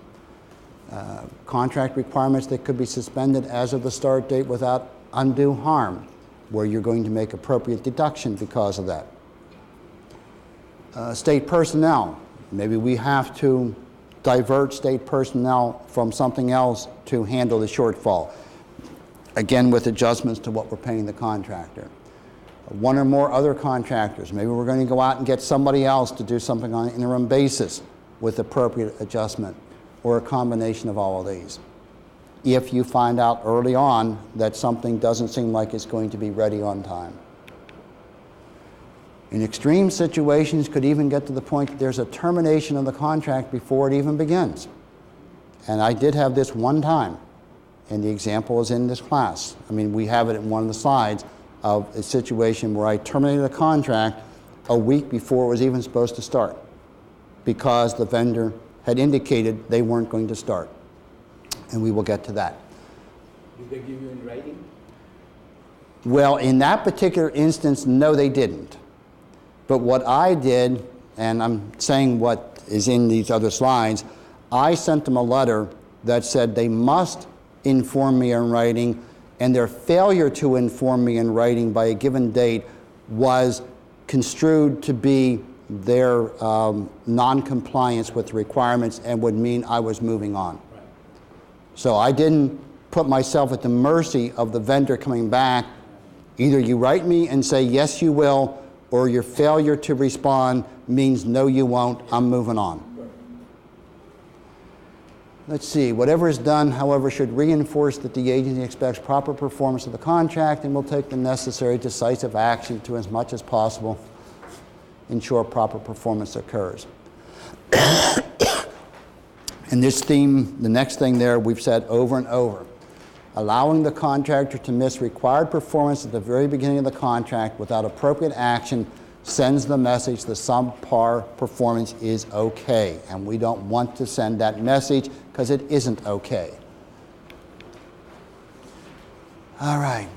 Contract requirements that could be suspended as of the start date without undue harm, where you're going to make appropriate deduction because of that. State personnel. Maybe we have to divert state personnel from something else to handle the shortfall. Again, with adjustments to what we're paying the contractor. One or more other contractors. Maybe we're going to go out and get somebody else to do something on an interim basis with appropriate adjustment, or a combination of all of these. If you find out early on that something doesn't seem like it's going to be ready on time. In extreme situations, could even get to the point that there's a termination of the contract before it even begins. And I did have this one time, and the example is in this class. I mean, we have it in one of the slides of a situation where I terminated a contract a week before it was even supposed to start because the vendor had indicated they weren't going to start. And we will get to that. Did they give you in writing? Well, in that particular instance, no, they didn't. But what I did, and I'm saying what is in these other slides, I sent them a letter that said they must inform me in writing, and their failure to inform me in writing by a given date was construed to be their non-compliance with the requirements and would mean I was moving on. Right. So I didn't put myself at the mercy of the vendor coming back. Either you write me and say, yes, you will, or your failure to respond means, no, you won't, I'm moving on. Let's see, whatever is done, however, should reinforce that the agency expects proper performance of the contract and will take the necessary decisive action to, as much as possible, ensure proper performance occurs. And this theme, the next thing there, we've said over and over. Allowing the contractor to miss required performance at the very beginning of the contract without appropriate action sends the message the subpar performance is okay. And we don't want to send that message because it isn't okay. All right.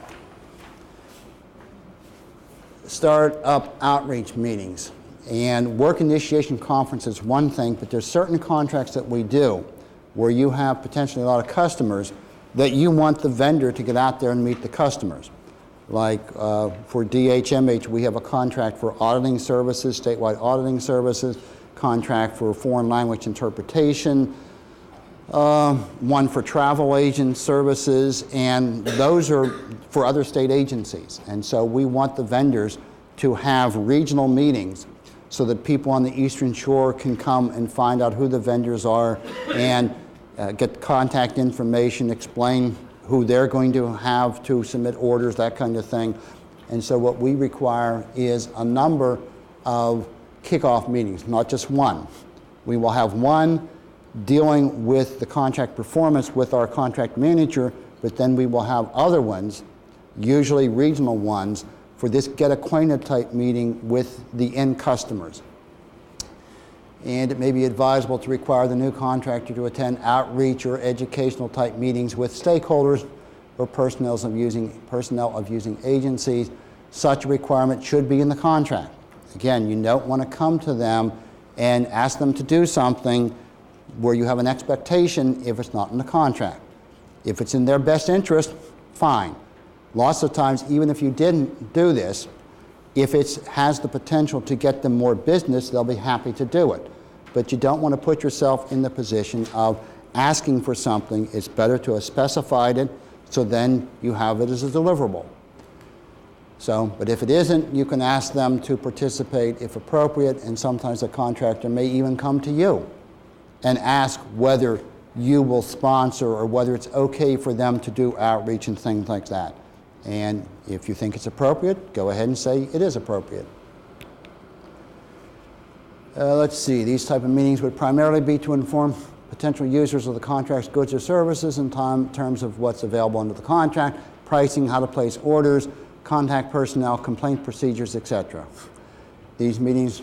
Start up outreach meetings. And work initiation conference is one thing, but there's certain contracts that we do where you have potentially a lot of customers that you want the vendor to get out there and meet the customers. Like for DHMH, we have a contract for auditing services, statewide auditing services, contract for foreign language interpretation, one for travel agent services, and those are for other state agencies. And so we want the vendors to have regional meetings so that people on the Eastern Shore can come and find out who the vendors are and get contact information, explain who they're going to have to submit orders, that kind of thing. And so what we require is a number of kickoff meetings, not just one. We will have one dealing with the contract performance with our contract manager, but then we will have other ones, usually regional ones, for this get acquainted type meeting with the end customers. And it may be advisable to require the new contractor to attend outreach or educational type meetings with stakeholders or personnel of using agencies. Such a requirement should be in the contract. Again, you don't want to come to them and ask them to do something where you have an expectation if it's not in the contract. If it's in their best interest, fine. Lots of times, even if you didn't do this, if it has the potential to get them more business, they'll be happy to do it. But you don't want to put yourself in the position of asking for something. It's better to have specified it, so then you have it as a deliverable. So, but if it isn't, you can ask them to participate if appropriate, and sometimes the contractor may even come to you and ask whether you will sponsor or whether it's okay for them to do outreach and things like that. And if you think it's appropriate, go ahead and say it is appropriate. Let's see, these type of meetings would primarily be to inform potential users of the contract's goods or services in terms of what's available under the contract, pricing, how to place orders, contact personnel, complaint procedures, etc. These meetings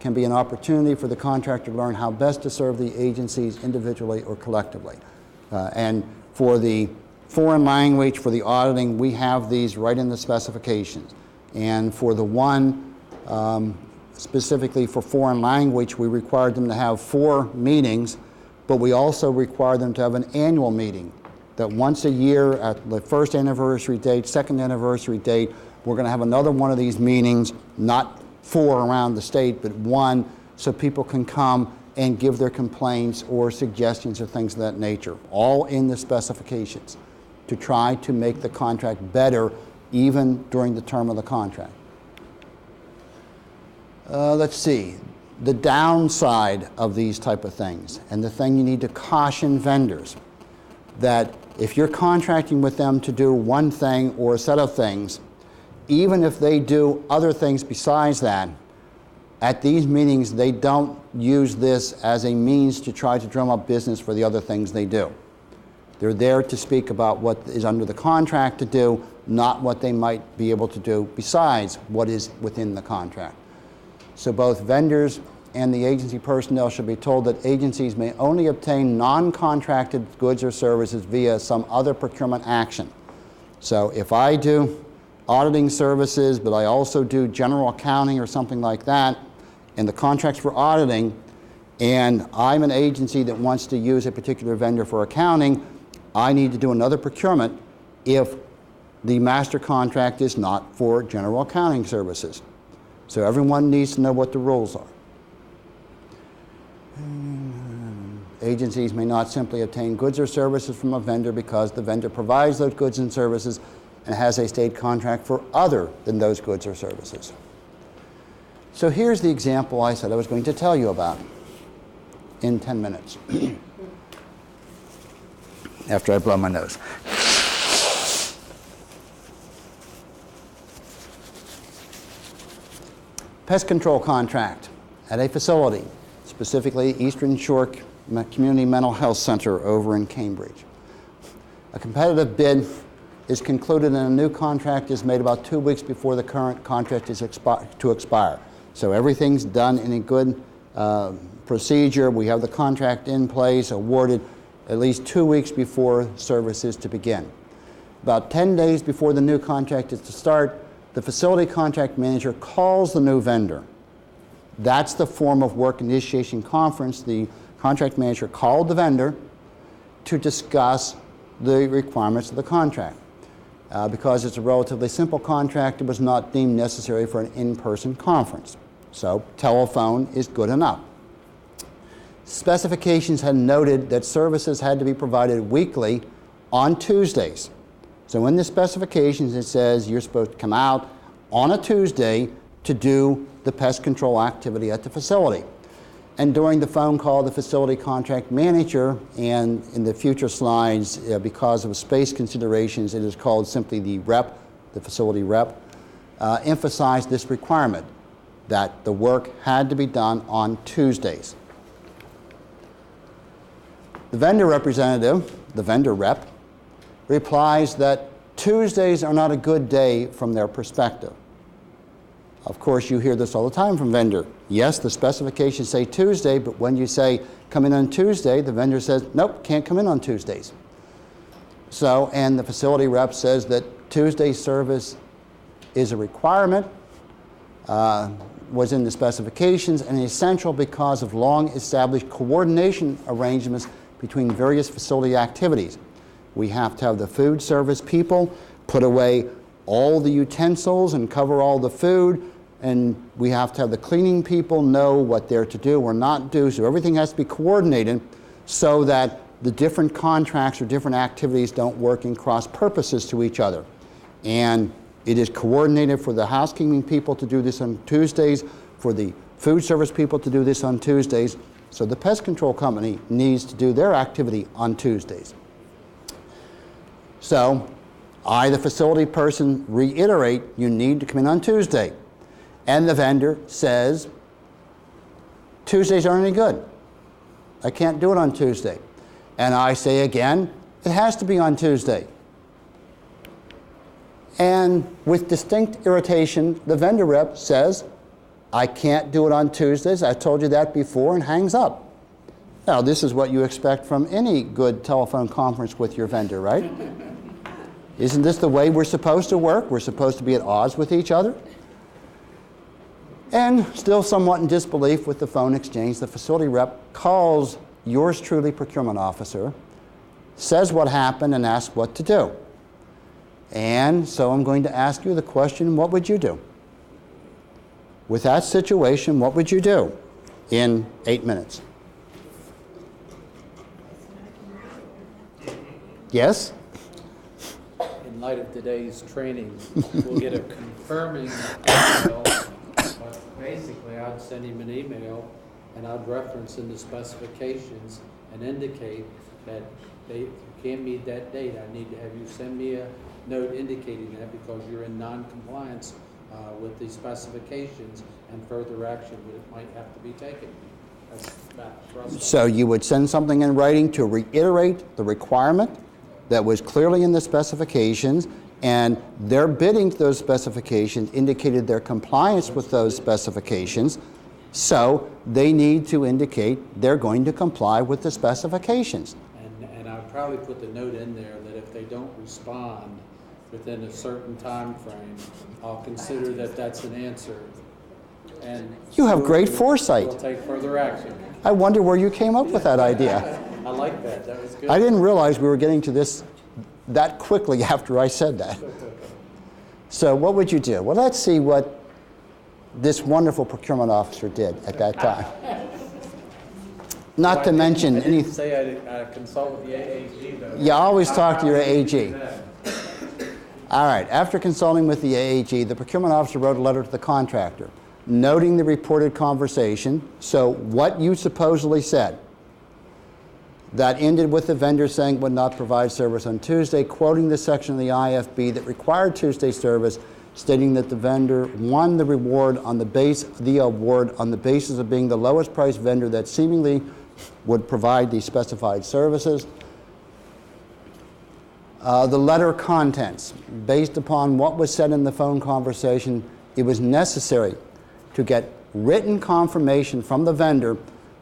can be an opportunity for the contractor to learn how best to serve the agencies individually or collectively. And for the foreign language, for the auditing, we have these right in the specifications. And for the one specifically for foreign language, we required them to have 4 meetings, but we also require them to have an annual meeting, that once a year at the first anniversary date, second anniversary date, we're going to have another one of these meetings, not 4 around the state, but 1, so people can come and give their complaints or suggestions or things of that nature, all in the specifications, to try to make the contract better even during the term of the contract. Let's see, the downside of these type of things, and the thing you need to caution vendors, that if you're contracting with them to do one thing or a set of things, even if they do other things besides that, at these meetings they don't use this as a means to try to drum up business for the other things they do. They're there to speak about what is under the contract to do, not what they might be able to do besides what is within the contract. So both vendors and the agency personnel should be told that agencies may only obtain non-contracted goods or services via some other procurement action. So if I do auditing services, but I also do general accounting or something like that, and the contract's for auditing, and I'm an agency that wants to use a particular vendor for accounting, I need to do another procurement if the master contract is not for general accounting services. So everyone needs to know what the rules are. Agencies may not simply obtain goods or services from a vendor because the vendor provides those goods and services and has a state contract for other than those goods or services. So here's the example I said I was going to tell you about in 10 minutes after I blow my nose. Pest control contract at a facility, specifically Eastern Shore Community Mental Health Center over in Cambridge. A competitive bid is concluded and a new contract is made about 2 weeks before the current contract is to expire. So everything's done in a good procedure. We have the contract in place, awarded at least 2 weeks before service is to begin. About 10 days before the new contract is to start, the facility contract manager calls the new vendor. That's the form of work initiation conference. The contract manager called the vendor to discuss the requirements of the contract. Because it's a relatively simple contract, it was not deemed necessary for an in-person conference. So telephone is good enough. Specifications had noted that services had to be provided weekly on Tuesdays. So in the specifications it says you're supposed to come out on a Tuesday to do the pest control activity at the facility. And during the phone call, the facility contract manager, and in the future slides, because of space considerations, it is called simply the rep, the facility rep, emphasized this requirement, that the work had to be done on Tuesdays. The vendor representative, the vendor rep, replies that Tuesdays are not a good day from their perspective. Of course, you hear this all the time from vendor. Yes, the specifications say Tuesday, but when you say come in on Tuesday, the vendor says, nope, can't come in on Tuesdays. So, and the facility rep says that Tuesday service is a requirement, was in the specifications, and essential because of long-established coordination arrangements between various facility activities. We have to have the food service people put away all the utensils and cover all the food, and we have to have the cleaning people know what they're to do or not do, so everything has to be coordinated so that the different contracts or different activities don't work in cross purposes to each other. And it is coordinated for the housekeeping people to do this on Tuesdays, for the food service people to do this on Tuesdays, so the pest control company needs to do their activity on Tuesdays. So I, the facility person, reiterate, you need to come in on Tuesday. And the vendor says, Tuesdays aren't any good. I can't do it on Tuesday. And I say again, it has to be on Tuesday. And with distinct irritation, the vendor rep says, I can't do it on Tuesdays. I told you that before, and hangs up. Now, this is what you expect from any good telephone conference with your vendor, right? Isn't this the way we're supposed to work? We're supposed to be at odds with each other? And still somewhat in disbelief with the phone exchange, the facility rep calls yours truly procurement officer, says what happened, and asks what to do. And so I'm going to ask you the question, what would you do? With that situation, what would you do in 8 minutes? Yes? In light of today's training, we'll get a confirming email. But basically, I'd send him an email, and I'd reference in the specifications and indicate that they can't meet that date. I need to have you send me a note indicating that because you're in non-compliance with the specifications, and further action might have to be taken. That's about So you would send something in writing to reiterate the requirement that was clearly in the specifications, and their bidding to those specifications indicated their compliance with those specifications, so they need to indicate they're going to comply with the specifications. And I'd probably put the note in there that if they don't respond within a certain time frame, I'll consider that that's an answer. And You have great foresight. we'll take further action. I wonder where you came up with that idea. I like that. That was good. I didn't realize we were getting to this that quickly after I said that. So what would you do? Well, let's see what this wonderful procurement officer did at that time. Not to mention I any. didn't say I consult with the AAG though. You always talk to your AAG. All right, after consulting with the AAG, the procurement officer wrote a letter to the contractor, noting the reported conversation, so what you supposedly said. That ended with the vendor saying would not provide service on Tuesday, quoting the section of the IFB that required Tuesday service, stating that the vendor won the award on the basis of being the lowest price vendor that seemingly would provide the specified services. The letter contents, based upon what was said in the phone conversation, it was necessary to get written confirmation from the vendor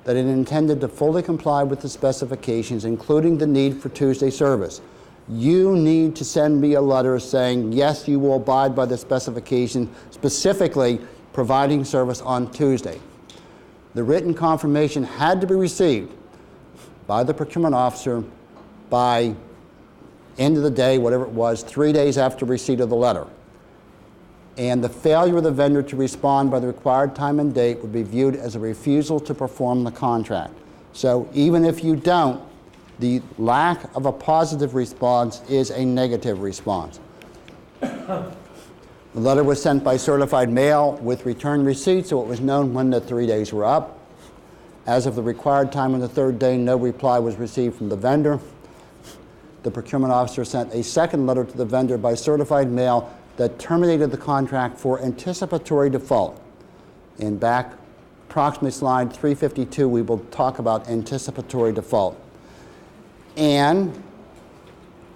that it intended to fully comply with the specifications, including the need for Tuesday service. You need to send me a letter saying, yes, you will abide by the specification, specifically providing service on Tuesday. The written confirmation had to be received by the procurement officer by end of the day, whatever it was, 3 days after receipt of the letter. And the failure of the vendor to respond by the required time and date would be viewed as a refusal to perform the contract. So even if you don't, the lack of a positive response is a negative response. The letter was sent by certified mail with return receipt, so it was known when the 3 days were up. As of the required time on the third day, no reply was received from the vendor. The procurement officer sent a second letter to the vendor by certified mail that terminated the contract for anticipatory default. In back approximately slide 352, we will talk about anticipatory default. And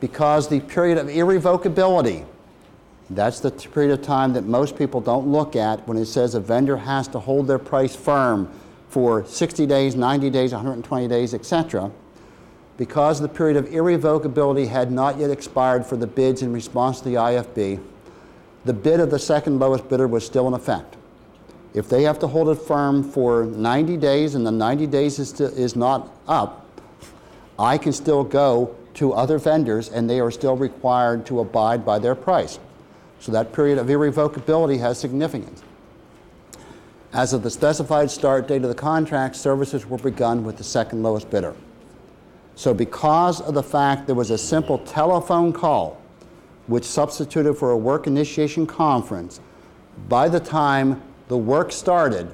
because the period of irrevocability, that's the period of time that most people don't look at when it says a vendor has to hold their price firm for 60 days, 90 days, 120 days, etc. Because the period of irrevocability had not yet expired for the bids in response to the IFB, the bid of the second lowest bidder was still in effect. If they have to hold it firm for 90 days and the 90 days is not up, I can still go to other vendors and they are still required to abide by their price. So that period of irrevocability has significance. As of the specified start date of the contract, services were begun with the second lowest bidder. So because of the fact there was a simple telephone call which substituted for a work initiation conference, by the time the work started,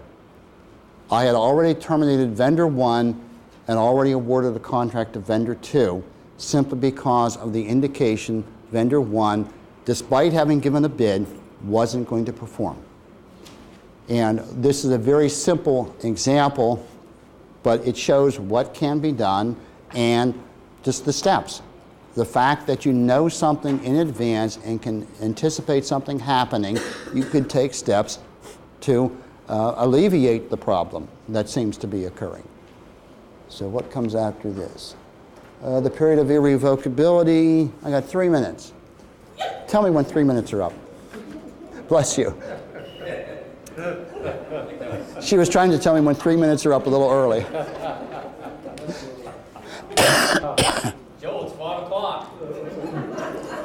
I had already terminated vendor 1 and already awarded a contract to vendor 2, simply because of the indication vendor 1, despite having given a bid, wasn't going to perform. And this is a very simple example, but it shows what can be done and just the steps. The fact that you know something in advance and can anticipate something happening, you could take steps to alleviate the problem that seems to be occurring. So what comes after this? The period of irrevocability, I got 3 minutes. Tell me when 3 minutes are up. Bless you. She was trying to tell me when 3 minutes are up a little early. Joe, it's 5 o'clock.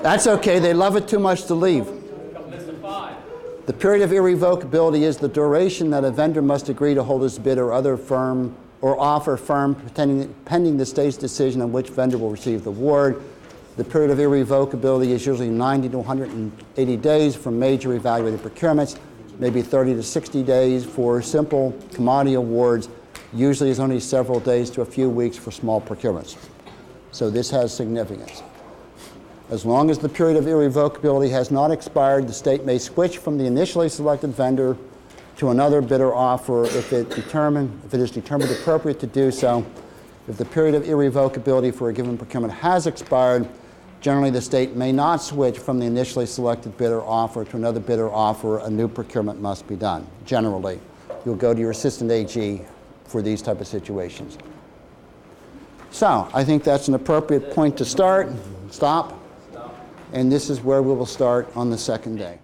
That's okay, they love it too much to leave. Couple minutes to 5. The period of irrevocability is the duration that a vendor must agree to hold his bid or other firm or offer firm pending the state's decision on which vendor will receive the award. The period of irrevocability is usually 90 to 180 days for major evaluated procurements, maybe 30 to 60 days for simple commodity awards, usually is only several days to a few weeks for small procurements. So this has significance. As long as the period of irrevocability has not expired, the state may switch from the initially selected vendor to another bid or offer if it is determined appropriate to do so. If the period of irrevocability for a given procurement has expired, generally the state may not switch from the initially selected bid or offer to another bid or offer. A new procurement must be done. Generally, you'll go to your assistant AG for these type of situations. So I think that's an appropriate point to stop, and this is where we will start on the second day.